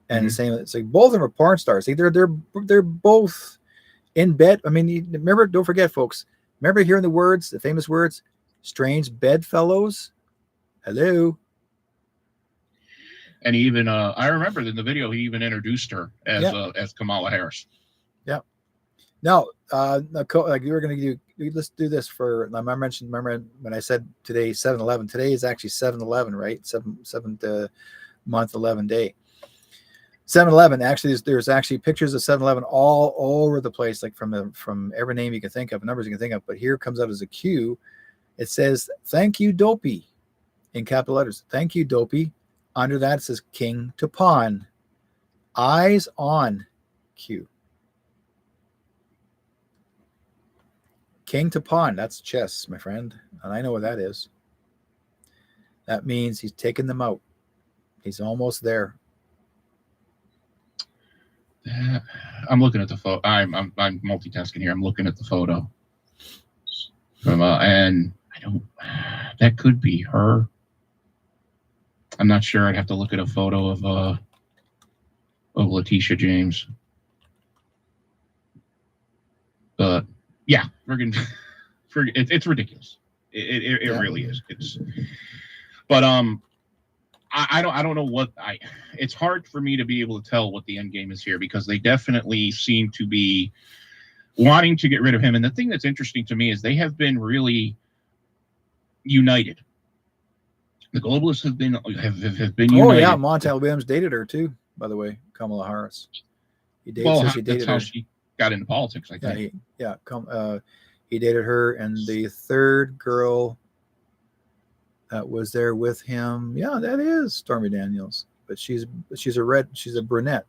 And the same, it's like both of them are porn stars. Like they're both in bed. I mean, remember, don't forget, folks. Remember hearing the famous words, "strange bedfellows." Hello. And he even I remember in the video he even introduced her as Kamala Harris. Yeah. Now, like you were going to do, let's do this for. I mentioned. Remember when I said today 7/11? Today is actually 7/11, right? Seventh month 11 day. 7/11. Actually, there's actually pictures of 7/11 all over the place, like from every name you can think of, numbers you can think of. But here comes out as a Q. It says, "Thank you, Dopey," in capital letters. Thank you, Dopey. Under that it says King to Pawn. Eyes on Q. King to Pawn. That's chess, my friend. And I know what that is. That means he's taking them out. He's almost there. I'm looking at the photo. I'm multitasking here. I'm looking at the photo. And I don't. That could be her. I'm not sure. I'd have to look at a photo of Letitia James. But yeah, it's ridiculous. It really is. But I don't know what it's hard for me to be able to tell what the end game is here, because they definitely seem to be wanting to get rid of him. And the thing that's interesting to me is they have been really united. The globalists have been united. Oh yeah, Montel Williams dated her too, by the way, Kamala Harris. He dated that's how she got into politics, I think. He dated her, and the third girl that was there with him, yeah, that is Stormy Daniels, but she's a brunette,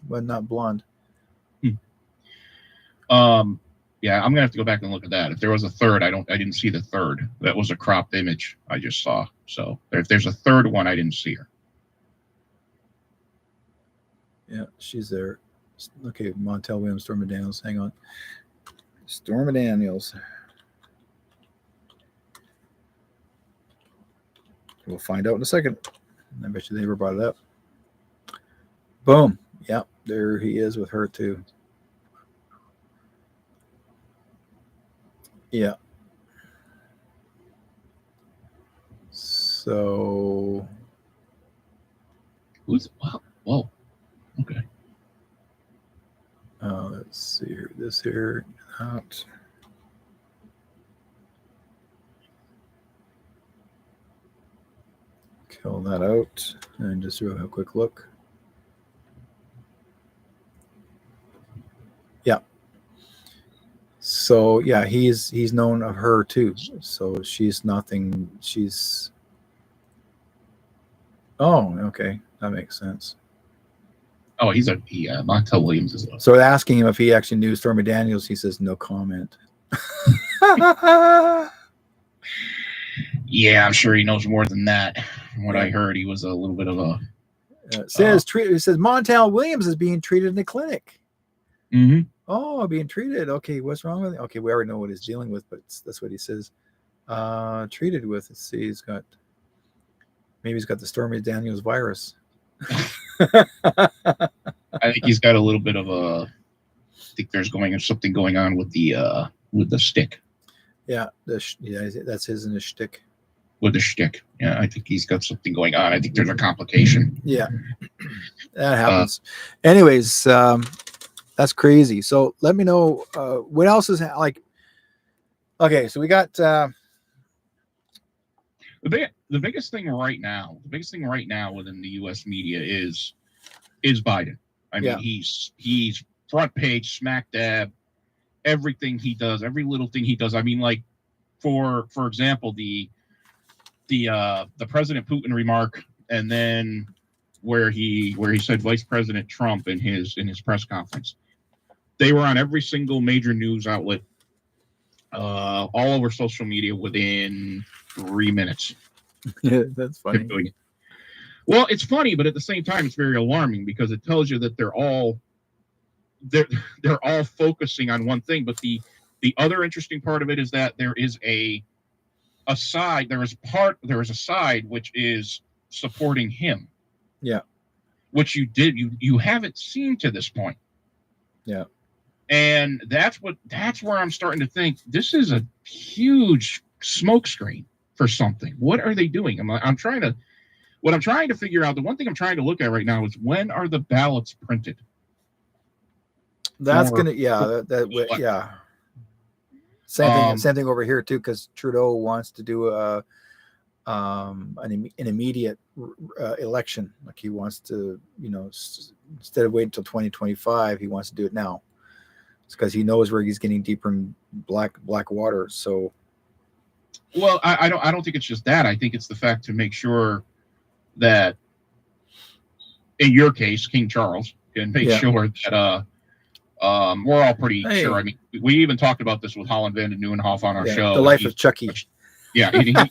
but not blonde. Yeah, I'm gonna have to go back and look at that. If there was a third, I didn't see the third. That was a cropped image I just saw. So if there's a third one, I didn't see her. Yeah, she's there. Okay, Montel Williams, Stormy Daniels. Hang on, Stormy Daniels. We'll find out in a second. I bet you they never brought it up. Boom. Yeah, there he is with her too. Yeah. So. Whoa. Okay. Let's see here. This here out. Kill that out and just do a quick look. Yeah. So yeah, he's known of her too. So she's nothing. She's. Oh, okay, that makes sense. Oh, Montel Williams is. So asking him if he actually knew Stormy Daniels, he says no comment. Yeah, I'm sure he knows more than that. From what I heard, he was a little bit of a. It says Montel Williams is being treated in the clinic. Mm-hmm. Oh, being treated. Okay, what's wrong with it? Okay, we already know what he's dealing with, but that's what he says. Treated with. Let's see, maybe he's got the Stormy Daniels virus. I think he's got a little bit of a. I think there's something going on with the stick. Yeah, that's his in his shtick. With the shtick, yeah, I think he's got something going on. I think there's a complication. Yeah, that happens. Anyways, that's crazy. So let me know what else is like. Okay, so we got the biggest thing right now. The biggest thing right now within the U.S. media is Biden. I mean, he's front page, smack dab. Everything he does, every little thing he does. I mean, like for example, the President Putin remark, and then where he said Vice President Trump in his press conference. They were on every single major news outlet all over social media within 3 minutes. Yeah, that's funny. Well, it's funny, but at the same time, it's very alarming because it tells you that they're all focusing on one thing. But the other interesting part of it is that there is a side. There is a side which is supporting him. Yeah. Which you haven't seen to this point. Yeah. And that's where I'm starting to think this is a huge smokescreen for something. What are they doing? What I'm trying to figure out, the one thing I'm trying to look at right now is when are the ballots printed? That's yeah. Same thing over here too, because Trudeau wants to do an immediate election. Like he wants to, instead of waiting until 2025, he wants to do it now. It's because he knows where he's getting deeper in black water. So, well, I don't think it's just that. I think it's the fact to make sure that, in your case, King Charles, can make sure that we're all pretty sure. I mean, we even talked about this with Holland Van de Nieuwenhof on our show. The Life of Chucky. Yeah, he pretty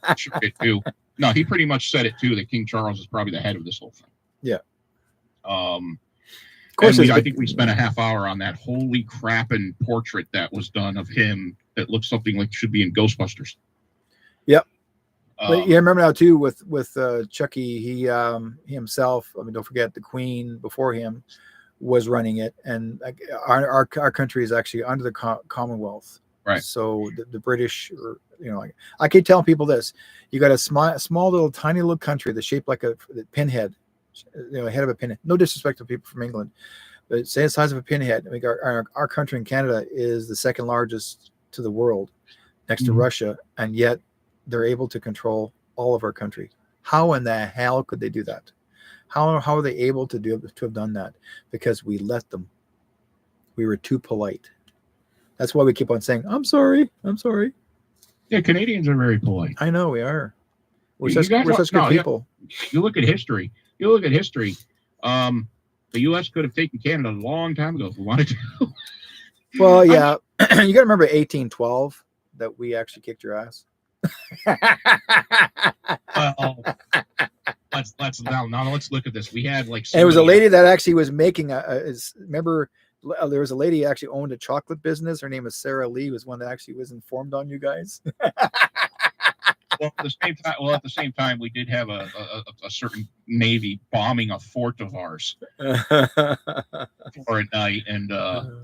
much it too. No, he pretty much said it too, that King Charles is probably the head of this whole thing. Yeah. Of course, I think we spent a half hour on that holy crapping portrait that was done of him that looks something like should be in Ghostbusters. Yep. But yeah, I remember now too with Chucky, he himself. I mean, don't forget the Queen before him was running it, and our country is actually under the Commonwealth. Right. So the British, I keep telling people this: you got a small little tiny little country that's shaped like a pinhead, head of a pinhead. No disrespect to people from England, but say the size of a pinhead. I mean, our country in Canada is the second largest to the world, next to Russia, and yet they're able to control all of our country. How in the hell could they do that? How are they able to have done that? Because we let them. We were too polite. That's why we keep on saying, I'm sorry. Yeah, Canadians are very polite. I know we are. We're such good people. You look at history. The U.S. could have taken Canada a long time ago if we wanted to. Well, yeah. You got to remember 1812 that we actually kicked your ass. Well, let's look at this. We had like. And it was a lady that actually was making remember. There was a lady who actually owned a chocolate business. Her name was Sarah Lee, was one that actually was informed on you guys. Well, at the same time, we did have a certain Navy bombing a fort of ours for a night, and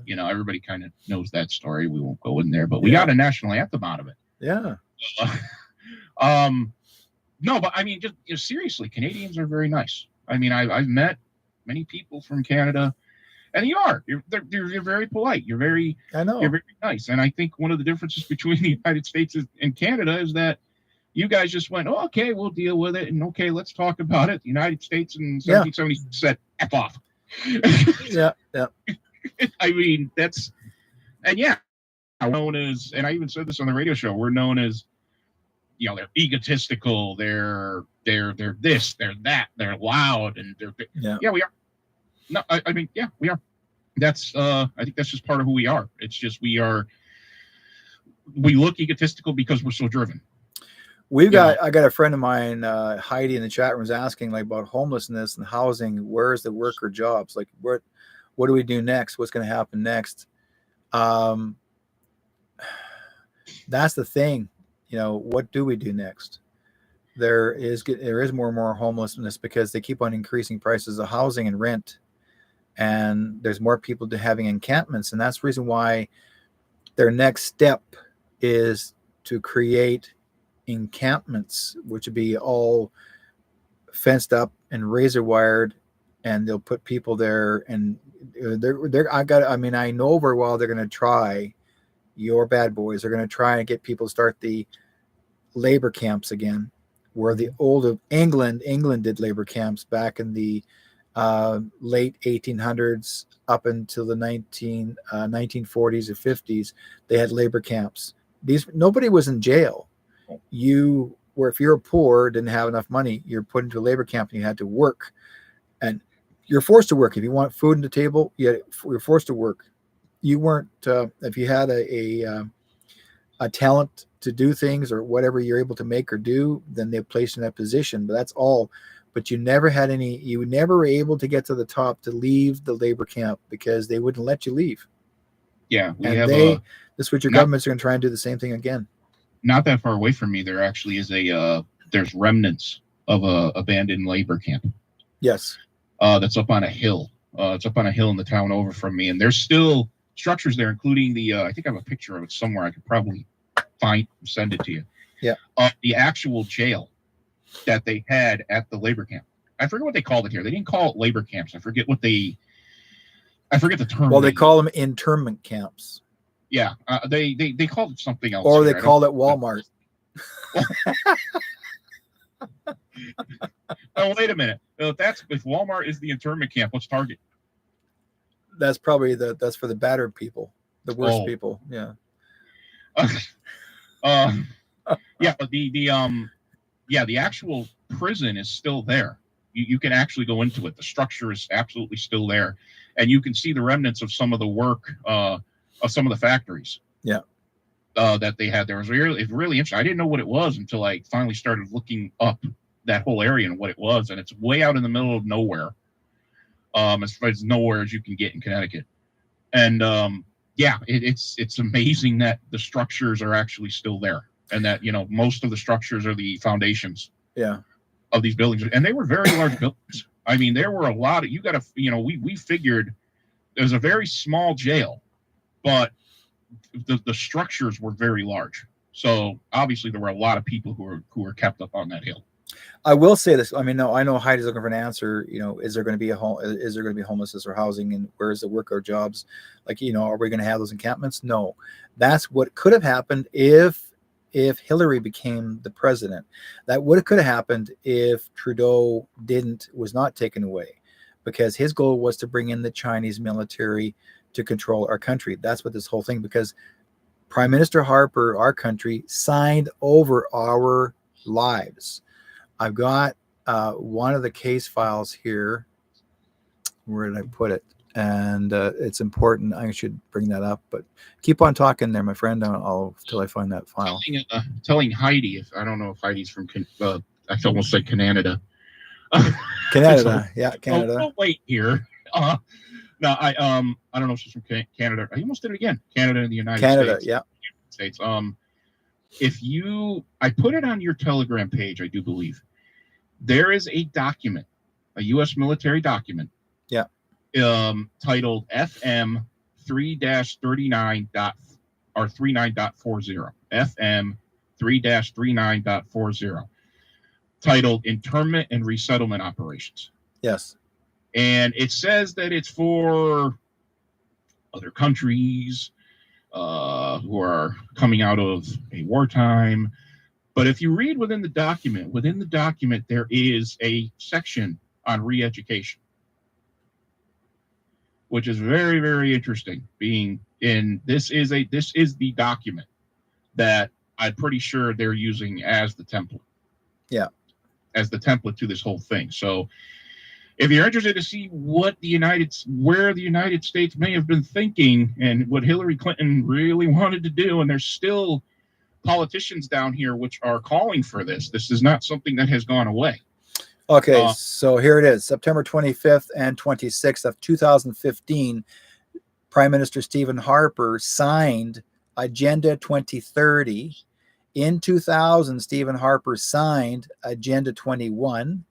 everybody kind of knows that story. We won't go in there, but we got a national anthem out of it. Yeah. No, but I mean, just seriously, Canadians are very nice. I mean, I've met many people from Canada. And you're very polite. You're very nice. And I think one of the differences between the United States and Canada is that you guys just went, oh, okay, we'll deal with it. And okay, let's talk about it. The United States in 1770 said, F off. Yeah. I mean, known as, and I even said this on the radio show, we're known as, they're egotistical. They're this, they're that, they're loud. And we are. No, I mean, we are. That's I think that's just part of who we are. It's just we look egotistical because we're so driven. I got a friend of mine, Heidi, in the chat room, was asking about homelessness and housing. Where's the work or jobs? Like, what do we do next? What's going to happen next? That's the thing. What do we do next? There is more and more homelessness because they keep on increasing prices of housing and rent. And there's more people having encampments. And that's the reason why their next step is to create encampments, which would be all fenced up and razor wired. And they'll put people there. And I know very well they're going to try, your bad boys are going to try and get people to start the labor camps again, where the old England did labor camps back in the late 1800s up until the 1940s or 50s. They had labor camps. Nobody was in jail. If you're poor, didn't have enough money, you're put into a labor camp and you had to work, and you're forced to work. If you want food on the table, you're forced to work. You weren't if you had a a talent to do things or whatever you're able to make or do, then they place you in that position. But that's all. But you never had any, you never were able to get to the top to leave the labor camp because they wouldn't let you leave. Yeah, we And have this is what your not government's going to try and do the same thing again. not that far away from me. There actually is there's remnants of a abandoned labor camp. Yes. That's up on a hill. It's up on a hill in the town over from me, and there's still structures there, including the. I think I have a picture of it somewhere. I could probably send it to you. Yeah. The actual jail that they had at the labor camp. I forget what they called it here. They didn't call it labor camps. I forget the term. Well, they call them internment camps. Yeah, they called it something else. Or here. they call it Walmart. Oh, wait a minute. If Walmart is the internment camp, what's Target? That's probably that's for the battered people, the worst people. Yeah. Yeah, but the actual prison is still there. You can actually go into it. The structure is absolutely still there, and you can see the remnants of some of the work of some of the factories. Yeah. That they had there. It's really interesting. I didn't know what it was until I finally started looking up that whole area and what it was, and it's way out in the middle of nowhere. As far as nowhere as you can get in Connecticut, and it's amazing that the structures are actually still there, and that most of the structures are the foundations. Yeah. Of these buildings, and they were very large buildings. I mean, there were a lot of we figured it was a very small jail, but the structures were very large. So obviously there were a lot of people who were kept up on that hill. I will say this. I mean, no, I know Heidi's looking for an answer. Is there going to be is there going to be homelessness or housing, and where is the work or jobs? Like, are we going to have those encampments? No, that's what could have happened if Hillary became the president. That could have happened if Trudeau was not taken away, because his goal was to bring in the Chinese military to control our country. That's what this whole thing, because Prime Minister Harper, our country, signed over our lives. I've got one of the case files here. Where did I put it? And it's important. I should bring that up, but keep on talking there, my friend. Till I find that file. Telling Heidi, I don't know if Heidi's from, I almost said Canada. Canada, yeah, Canada. Oh, wait here. No, I don't know if she's from Canada. I almost did it again. Canada and the United States. Yeah. States. I put it on your Telegram page, I do believe. There is a document, a U.S. military document. Yeah. Titled FM 3-39 or 39.40. FM 3-39.40. Titled Internment and Resettlement Operations. Yes. And it says that it's for other countries who are coming out of a wartime. But if you read within the document, there is a section on re-education, which is very, very interesting. This is the document that I'm pretty sure they're using as the template. Yeah. As the template to this whole thing. So if you're interested to see where the United States may have been thinking and what Hillary Clinton really wanted to do, and there's still politicians down here which are calling for this. This is not something that has gone away. Okay, so here it is, September 25th and 26th of 2015. Prime Minister Stephen Harper signed Agenda 2030. In 2000, Stephen Harper signed Agenda 21.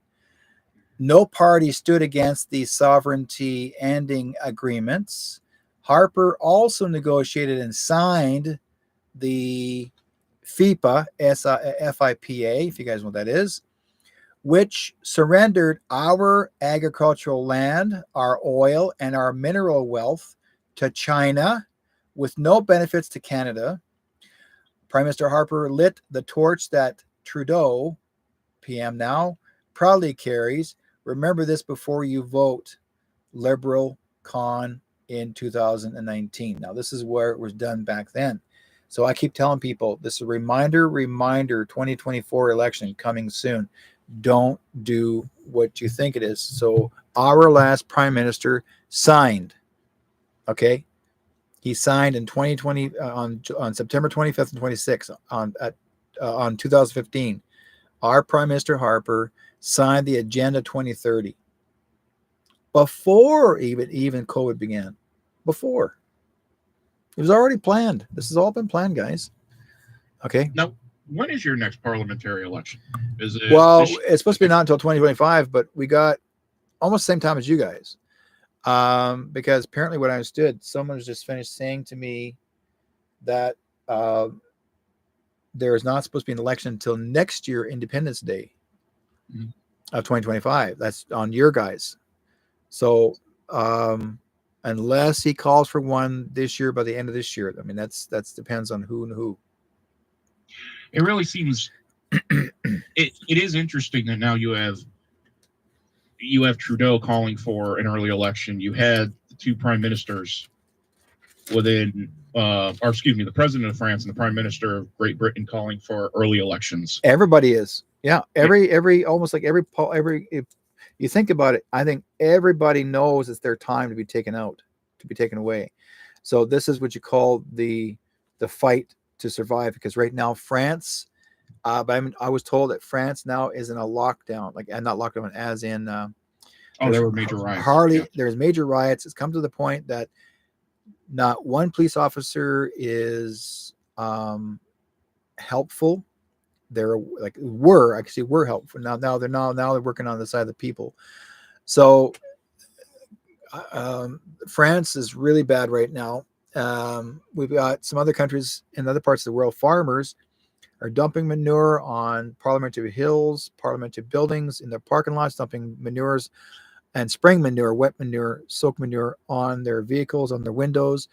No party stood against the sovereignty ending agreements. Harper also negotiated and signed the FIPA, FIPA, if you guys know what that is, which surrendered our agricultural land, our oil, and our mineral wealth to China with no benefits to Canada. Prime Minister Harper lit the torch that Trudeau, PM now, proudly carries. Remember this before you vote Liberal Con in 2019. Now, this is where it was done back then. So I keep telling people, this is a reminder, 2024 election coming soon. Don't do what you think it is. So our last prime minister signed, okay? He signed in 2020 on September 25th and 26th on 2015. Our Prime Minister Harper signed the Agenda 2030 before even COVID began. Before it was already planned. This has all been planned, guys. Okay. Now, when is your next parliamentary election? Is it? Well, it's supposed to be not until 2025, but we got almost the same time as you guys. Because apparently what I understood, someone has just finished saying to me that there is not supposed to be an election until next year, Independence Day of 2025. That's on your guys. So unless he calls for one this year by the end of this year, I mean that's depends on who and who. It really seems it is interesting that now you have Trudeau calling for an early election. You had the two prime ministers within, the president of France and the prime minister of Great Britain calling for early elections. Everybody is, yeah. Every almost like every if you think about it, I think everybody knows it's their time to be taken out, to be taken away. So this is what you call the fight to survive, because right now France. But I was told that France now is in a lockdown, and not lockdown, as in there were major riots. There's major riots. It's come to the point that not one police officer is helpful. Were helpful. Now they're working on the side of the people. So France is really bad right now. We've got some other countries in other parts of the world. Farmers are dumping manure on parliamentary hills, parliamentary buildings, in their parking lots, dumping manures and spraying manure, wet manure, soaked manure on their vehicles, on their windows.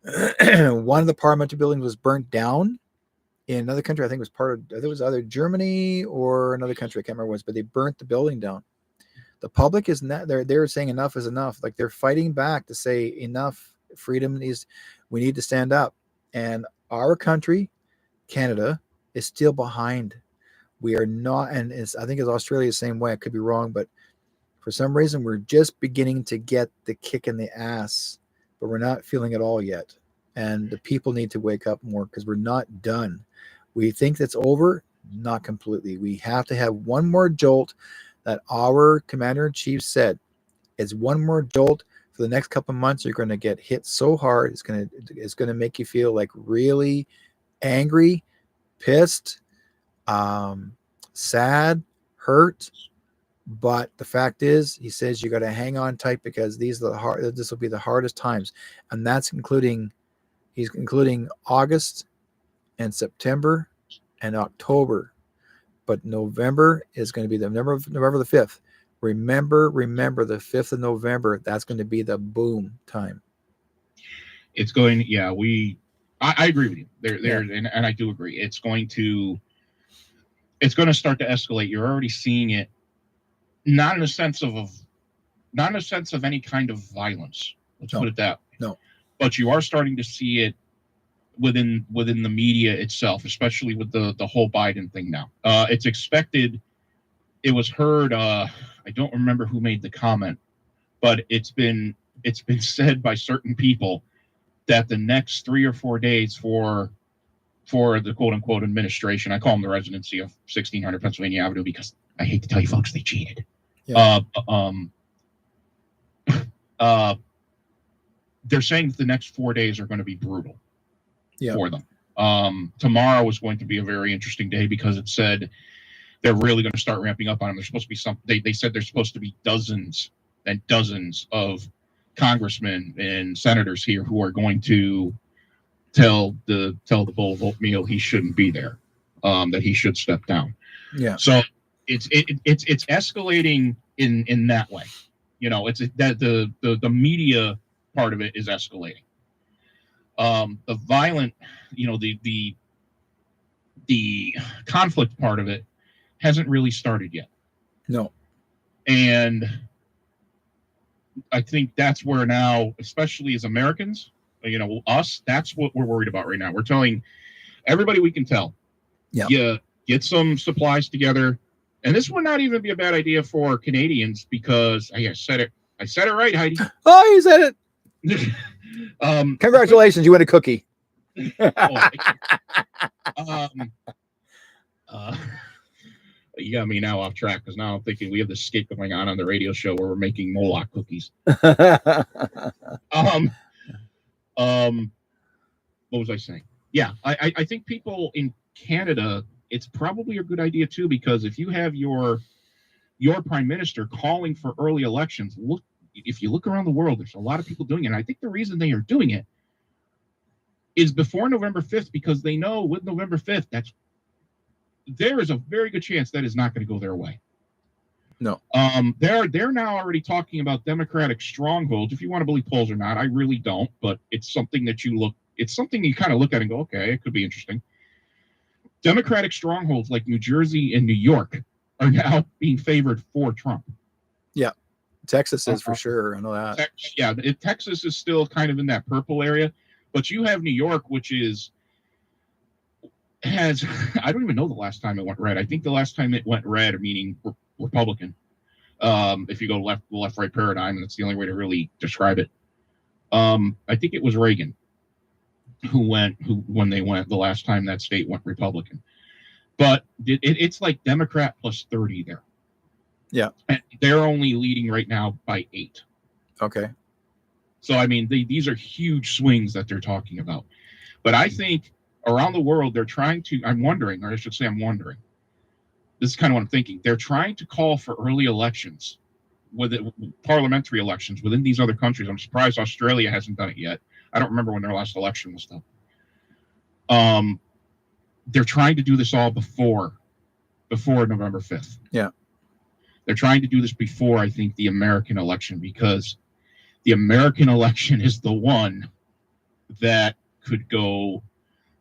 One of the parliamentary buildings was burnt down in another country. I think it was either Germany or another country. I can't remember what it was, but they burnt the building down. The public is not, they're saying enough is enough. Like, they're fighting back to say enough. Freedom we need to stand up. And our country, Canada, is still behind. We are not, and I think it's Australia the same way. I could be wrong, but for some reason we're just beginning to get the kick in the ass, but we're not feeling it all yet. And the people need to wake up more, because we're not done. We think that's over, not completely. We have to have one more jolt that our commander-in-chief said. It's one more jolt. For the next couple of months, you're going to get hit so hard. It's going to make you feel like really angry, pissed, sad, hurt. But the fact is, he says you got to hang on tight, because this will be the hardest times, and he's including August and September and October. But November is going to be November the 5th. Remember the 5th of November. That's going to be the boom time. It's going, I agree with you there. And I do agree. It's going to start to escalate. You're already seeing it, not in a sense of any kind of violence. Let's put it that way. No. But you are starting to see it within the media itself, especially with the whole Biden thing now. It's expected. It was heard, I don't remember who made the comment, but it's been said by certain people that the next 3 or 4 days for the quote unquote administration, I call them the residency of 1600 Pennsylvania Avenue, because I hate to tell you folks, they cheated. Yeah. They're saying that the next 4 days are going to be brutal for them. Tomorrow is going to be a very interesting day, because it said they're really going to start ramping up on them. There's supposed to be they said there's supposed to be dozens and dozens of congressmen and senators here who are going to tell the bowl of oatmeal he shouldn't be there, that he should step down. Yeah. So it's escalating in that way. It's that the media part of it is escalating. The violent, the conflict part of it hasn't really started yet. No. And I think that's where now, especially as Americans, us, that's what we're worried about right now. We're telling everybody we can tell, get some supplies together. And this would not even be a bad idea for Canadians, because I said it right, Heidi. Oh, you said it. Congratulations, you win a cookie. You got me now off track because now I'm thinking we have this skit going on the radio show where we're making Moloch cookies. What was I saying? Yeah, I think people in Canada, it's probably a good idea too, because if you have your prime minister calling for early elections, if you look around the world, there's a lot of people doing it. And I think the reason they are doing it is before November 5th, because they know with November 5th, there is a very good chance that is not going to go their way. No. They're now already talking about Democratic strongholds. If you want to believe polls or not, I really don't, but it's something that it's something you kind of look at and go, okay, it could be interesting. Democratic strongholds like New Jersey and New York are now being favored for Trump. Yeah. Texas is for sure. I know that. Texas is still kind of in that purple area, but you have New York, which has I don't even know the last time it went red. I think the last time it went red, meaning Republican. If you go the left-right paradigm, and that's the only way to really describe it. I think it was Reagan when they went the last time that state went Republican. But it's like Democrat plus 30 there. Yeah. And they're only leading right now by 8. Okay. So, I mean, these are huge swings that they're talking about. But I think around the world, they're trying to, I'm wondering. This is kind of what I'm thinking. They're trying to call for early elections, parliamentary elections within these other countries. I'm surprised Australia hasn't done it yet. I don't remember when their last election was done. They're trying to do this all before November 5th. Yeah. They're trying to do this before, I think, the American election, because the American election is the one that could go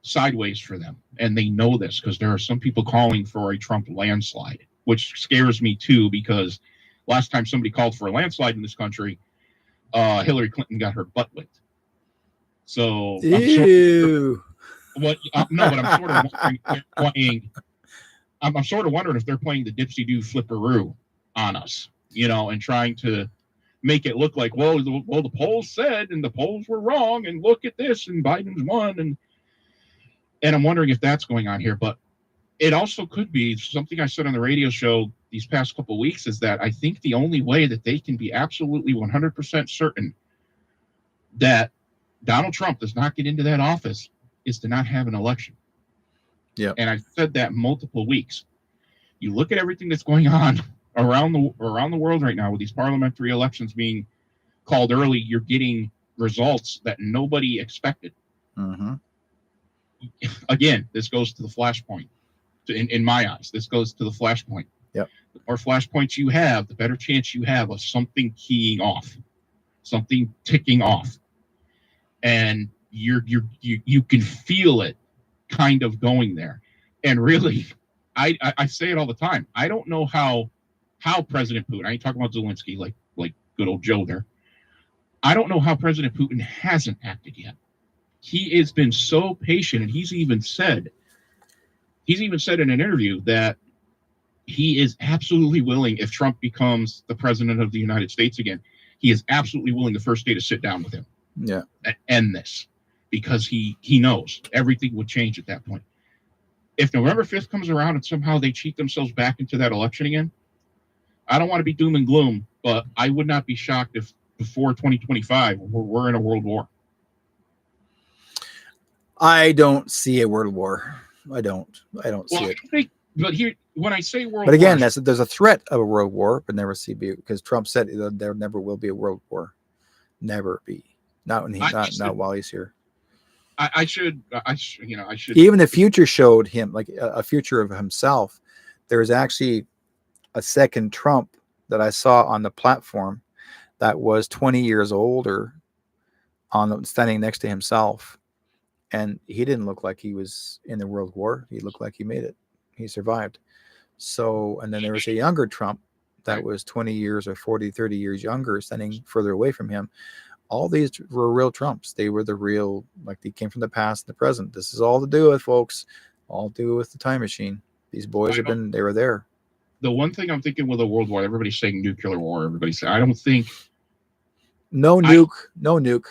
sideways for them. And they know this because there are some people calling for a Trump landslide, which scares me too, because last time somebody called for a landslide in this country, Hillary Clinton got her butt whipped. So I'm sort of wondering if they're playing the dipsy-do flipperoo on us, and trying to make it look like, well, the polls said, and the polls were wrong, and look at this, and Biden's won, and I'm wondering if that's going on here. But it also could be something I said on the radio show these past couple of weeks, is that I think the only way that they can be absolutely 100% certain that Donald Trump does not get into that office is to not have an election. Yeah. And I've said that multiple weeks. You look at everything that's going on around the world right now with these parliamentary elections being called early, you're getting results that nobody expected. Mm-hmm. Again, this goes to the flashpoint. In my eyes, this goes to the flashpoint. Yep. The more flashpoints you have, the better chance you have of something keying off, something ticking off. And you can feel it kind of going there. And really, I say it all the time. I don't know how President Putin, I ain't talking about Zelensky like good old Joe there. I don't know how President Putin hasn't acted yet. He has been so patient, and he's even said in an interview that he is absolutely willing, if Trump becomes the president of the United States again, he is absolutely willing the first day to sit down with him. Yeah. And end this, because he knows everything would change at that point. If November 5th comes around and somehow they cheat themselves back into that election again, I don't want to be doom and gloom, but I would not be shocked if before 2025 we're in a world war. I don't see a world war. I don't see it. But here, when I say world war, but again, there's a threat of a world war, but never see, because Trump said there never will be a world war. Never be. Not while he's here. I should. Even the future showed him like a future of himself. There's actually a second Trump that I saw on the platform that was 20 years older, standing next to himself, and he didn't look like he was in the World War. He looked like he made it. He survived. So, and then there was a younger Trump that was 20 years or 40, 30 years younger, standing further away from him. All these were real Trumps. They were the real, like they came from the past and the present. This is all to do with, folks, all to do with the time machine. These boys they were there. The one thing I'm thinking with a world war, everybody's saying nuclear war. Everybody's saying, I don't think. No nuke.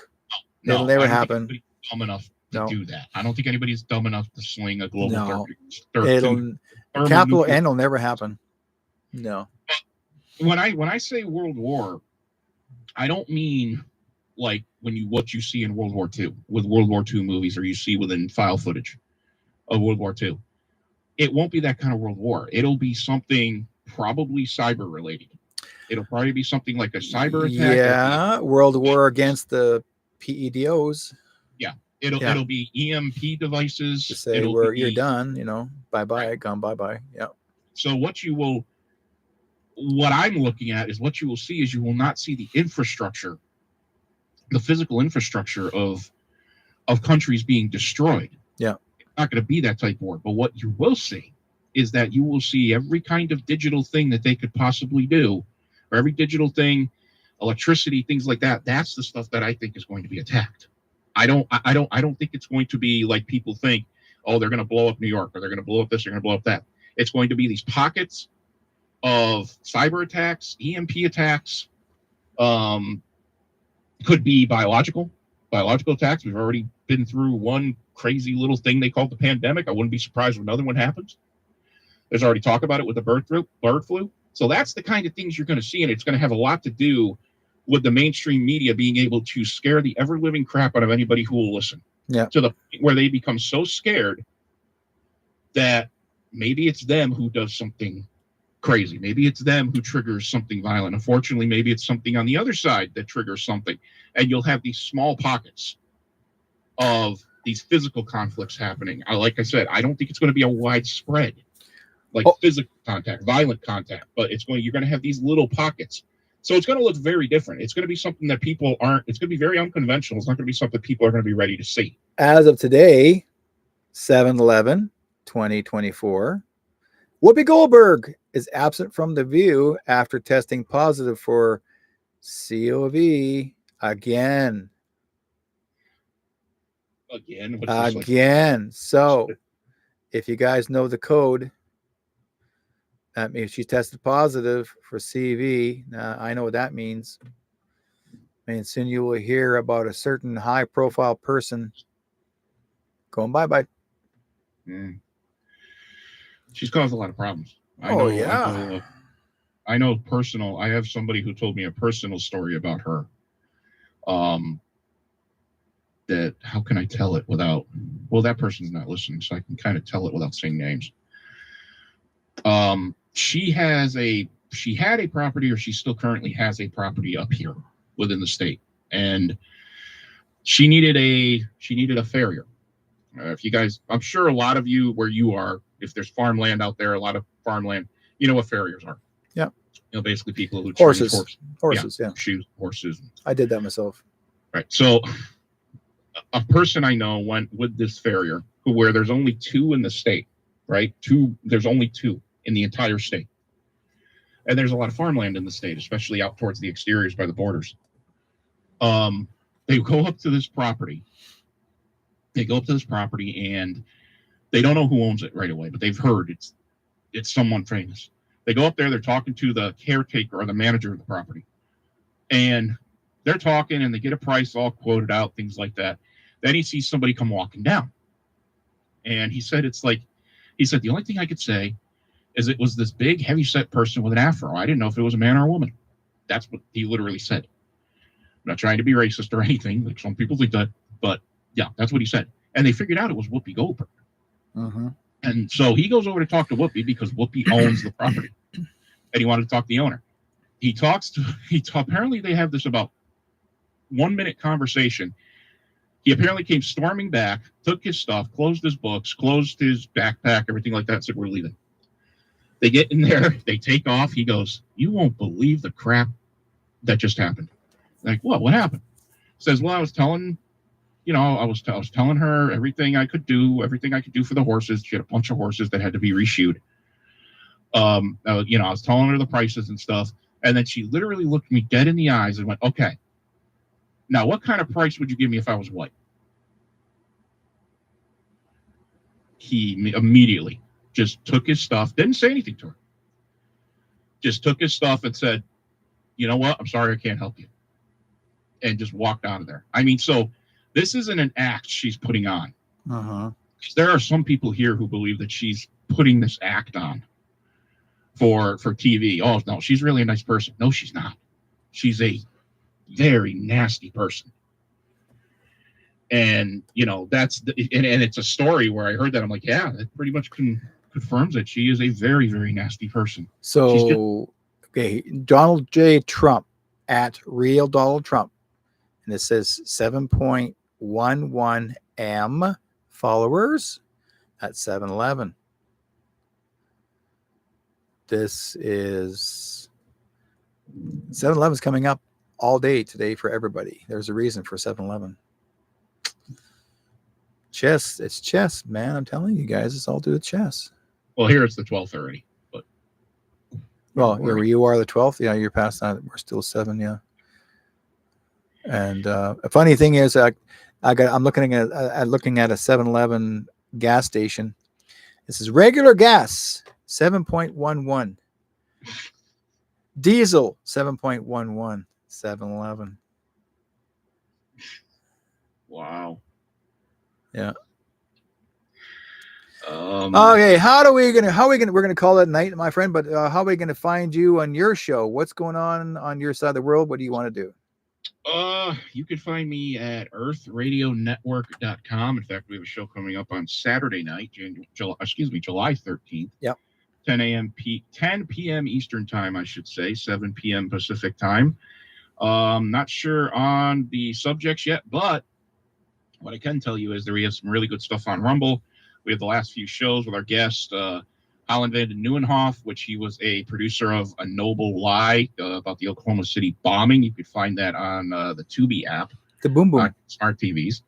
It'll No, never I don't think happen. anybody's dumb enough to No. do that. I don't think anybody's dumb enough to sling a global No. thermonuclear. Capital N will never happen. No. When I say World War, I don't mean like what you see in World War II with World War II movies, or you see within file footage of World War II. It won't be that kind of World War. It'll be something probably cyber related. It'll probably be something like a cyber attack. Yeah, World War against the PEDOs. Yeah, it'll be EMP devices to say you're done. Bye bye, Right. gone bye bye. Yeah. So what I'm looking at is what you will see is you will not see the infrastructure, the physical infrastructure of countries being destroyed. Yeah. It's not going to be that type of war. But what you will see is that you will see every kind of digital thing that they could possibly do, or every digital thing, electricity, things like that. That's the stuff that I think is going to be attacked. I don't think it's going to be like people think, oh, they're going to blow up New York, or they're going to blow up this, they're going to blow up that. It's going to be these pockets of cyber attacks, EMP attacks, could be biological attacks. We've already been through one crazy little thing they called the pandemic. I wouldn't be surprised if another one happens. There's already talk about it with the bird flu. So that's the kind of things you're going to see, and it's going to have a lot to do with the mainstream media being able to scare the ever-living crap out of anybody who will listen. Yeah. To the point where they become so scared that maybe it's them who does something crazy. Maybe it's them who triggers something violent. Unfortunately, maybe it's something on the other side that triggers something. And you'll have these small pockets of these physical conflicts happening. Like I said, I don't think it's going to be a widespread, physical contact, violent contact, but you're going to have these little pockets. So it's going to look very different. It's going to be something that it's going to be very unconventional. It's not going to be something people are going to be ready to see. As of today, 7/11/2024, Whoopi Goldberg is absent from The View after testing positive for COVID again. Again. So if you guys know the code, that means she tested positive for CV. Now, I know what that means. And soon you will hear about a certain high-profile person going bye-bye. Mm. She's caused a lot of problems. I have somebody who told me a personal story about her. That how can I tell it without? Well, that person's not listening, so I can kind of tell it without saying names. She had a property, or she still currently has a property up here within the state, and she needed a farrier. If you guys, I'm sure a lot of you where you are, if there's farmland out there, a lot of farmland, you know what farriers are. Yeah. Basically people who horses, yeah. Shoes, horses. I did that myself. Right. So a person I know went with this farrier where there's only two in the state, right? There's only two in the entire state. And there's a lot of farmland in the state, especially out towards the exteriors by the borders. They go up to this property. And they don't know who owns it right away, but they've heard it's someone famous. They go up there, they're talking to the caretaker or the manager of the property. And they're talking and they get a price all quoted out, things like that. Then he sees somebody come walking down. And he said, the only thing I could say is it was this big, heavy-set person with an afro. I didn't know if it was a man or a woman. That's what he literally said. I'm not trying to be racist or anything, like some people think that, but yeah, that's what he said. And they figured out it was Whoopi Goldberg. Uh-huh. And so he goes over to talk to Whoopi because Whoopi owns the property. And he wanted to talk to the owner. Apparently they have this about 1 minute conversation. He apparently came storming back, took his stuff, closed his books, closed his backpack, everything like that, and said, we're leaving. They get in there, they take off. He goes, you won't believe the crap that just happened. Like, what happened? Says, well, I was telling her everything I could do for the horses. She had a bunch of horses that had to be reshoed. I was telling her the prices and stuff. And then she literally looked me dead in the eyes and went, okay, now what kind of price would you give me if I was white? He immediately just took his stuff, didn't say anything to her. Just took his stuff and said, you know what? I'm sorry, I can't help you. And just walked out of there. I mean, so This isn't an act she's putting on. Uh-huh. There are some people here who believe that she's putting this act on for TV. Oh no, she's really a nice person. No, she's not. She's a very nasty person. And that's and it's a story where I heard that. I'm like, yeah, that pretty much confirms that she is a very, very nasty person. So, okay, Donald J. Trump at Real Donald Trump, and it says 7.11 M followers at 7-Eleven. This is 7-Eleven's coming up all day today for everybody. There's a reason for 7-Eleven. Chess, it's chess, man. I'm telling you guys, it's all to do with chess. Well, here it's the 12:30, but well, you are the 12th. Yeah, you're past that. We're still 7. Yeah. And a funny thing is, I'm looking at a 7-Eleven gas station. This is regular gas, 7.11. Diesel, 7.11. 7-Eleven. Wow. Yeah. Okay, we're gonna call it a night, my friend. But how are we gonna find you on your show? What's going on your side of the world? What do you want to do? You can find me at earthradionetwork.com. In fact, we have a show coming up on Saturday night, July 13th. Yep. 10 p.m. Eastern time, I should say, 7 p.m. Pacific time. Not sure on the subjects yet, but what I can tell you is we have some really good stuff on Rumble. We have the last few shows with our guest, Holland Van den Nieuwenhof, which he was a producer of A Noble Lie about the Oklahoma City bombing. You could find that on the Tubi app. The Boom Boom. Smart TVs.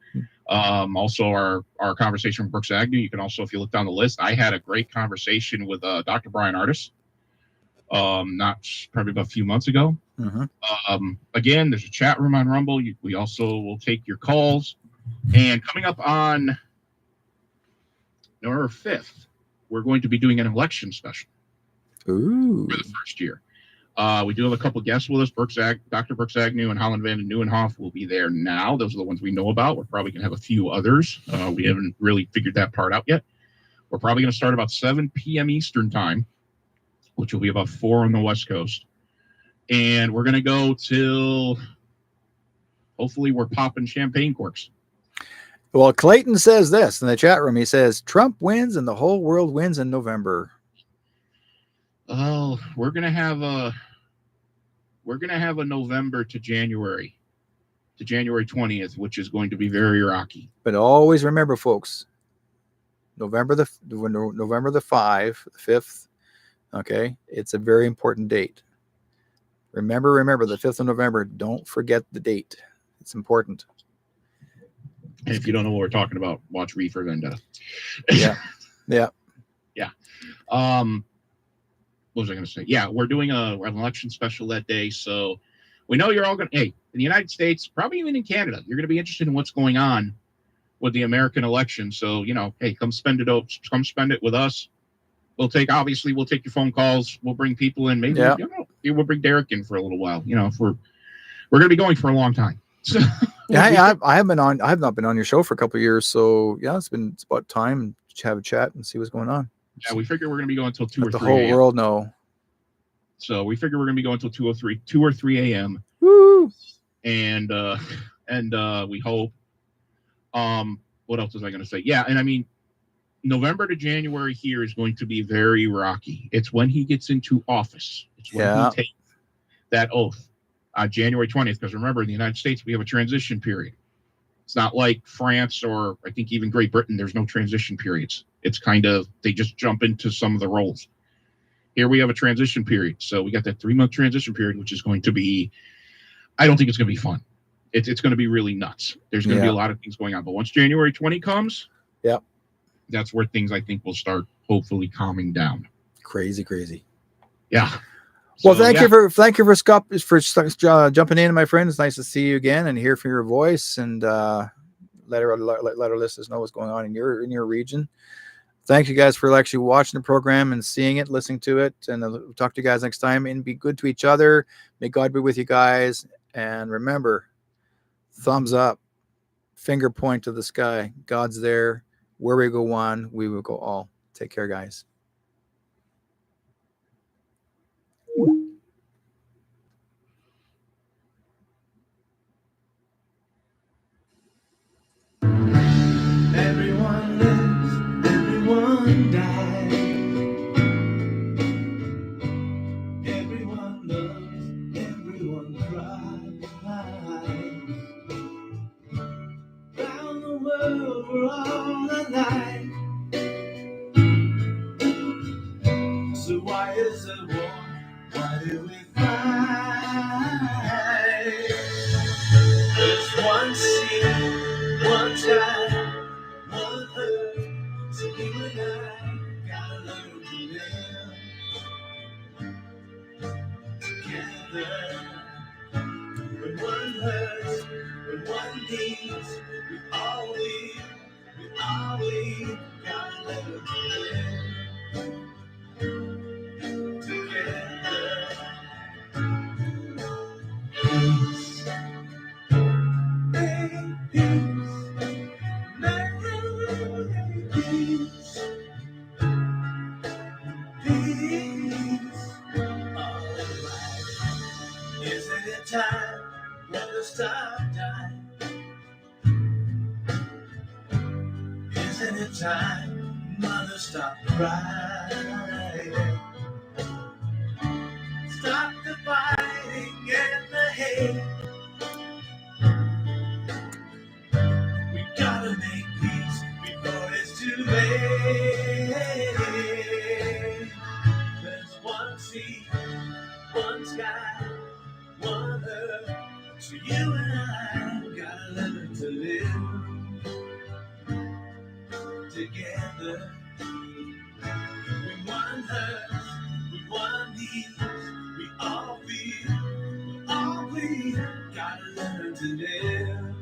Also, our conversation with Brooks Agnew. You can also, if you look down the list, I had a great conversation with Dr. Brian Artis, probably about a few months ago. Mm-hmm. Again, there's a chat room on Rumble. We also will take your calls. And coming up on November 5th, we're going to be doing an election special. Ooh. For the first year. We do have a couple guests with us. Dr. Brooks Agnew and Holland Van den Nieuwenhof will be there now. Those are the ones we know about. We're probably going to have a few others. We haven't really figured that part out yet. We're probably going to start about 7 p.m. Eastern time, which will be about 4 on the West Coast. And we're going to go till, hopefully, we're popping champagne corks. Well, Clayton says this in the chat room. He says, Trump wins and the whole world wins in November. Oh, we're gonna have a November to January 20th, which is going to be very rocky. But always remember, folks, November the 5th. Okay, it's a very important date. Remember the 5th of November. Don't forget the date. It's important. And if you don't know what we're talking about, watch Reefer Vendetta. Yeah. What was I going to say? Yeah, we're doing an election special that day. So we know you're all going to, in the United States, probably even in Canada, you're going to be interested in what's going on with the American election. So, come spend it with us. We'll take your phone calls. We'll bring people in. Maybe, we'll bring Derek in for a little while. If we're going to be going for a long time. So, yeah, I have not been on your show for a couple of years. So yeah, it's about time to have a chat and see what's going on. Yeah, we figure we're going to be going until 2 or 3 the whole world know. So we figure we're going to be going until 2 or 3 a.m. Woo! And we hope. What else was I going to say? Yeah, and I mean, November to January here is going to be very rocky. It's when he gets into office. It's when he takes that oath on January 20th. Because remember, in the United States, we have a transition period. It's not like France or I think even Great Britain. There's no transition periods. It's kind of, they just jump into some of the roles. Here we have a transition period. So we got that 3-month transition period, which is going to be, I don't think it's going to be fun. It's going to be really nuts. There's going to be a lot of things going on. But once January 20 comes, that's where things I think will start hopefully calming down. Crazy. Yeah. Well, thank you for Scott for jumping in, my friend. It's nice to see you again and hear from your voice, and let our listeners know what's going on in your region. Thank you guys for actually watching the program and seeing it, listening to it, and we'll talk to you guys next time. And be good to each other. May God be with you guys. And remember, thumbs up, finger point to the sky. God's there. Where we go one, we will go all. Take care, guys. Everyone lives, everyone dies. Everyone loves, everyone cries. Round the world we're all alike. So why is it war? Why do we fight? There's one sea, one sky, one earth. So you and I gotta learn to live together. When one hurts, when one needs, we all gotta learn to live together. Peace, make peace, make peace, peace. Alright. Isn't it time to stop time? Isn't it time, mother, stop crying? Stop the fighting and the hate. We gotta make peace before it's too late. There's one sea, one sky, one earth. So you and I gotta learn to live together. When one hurts, when one needs, we all gotta learn to live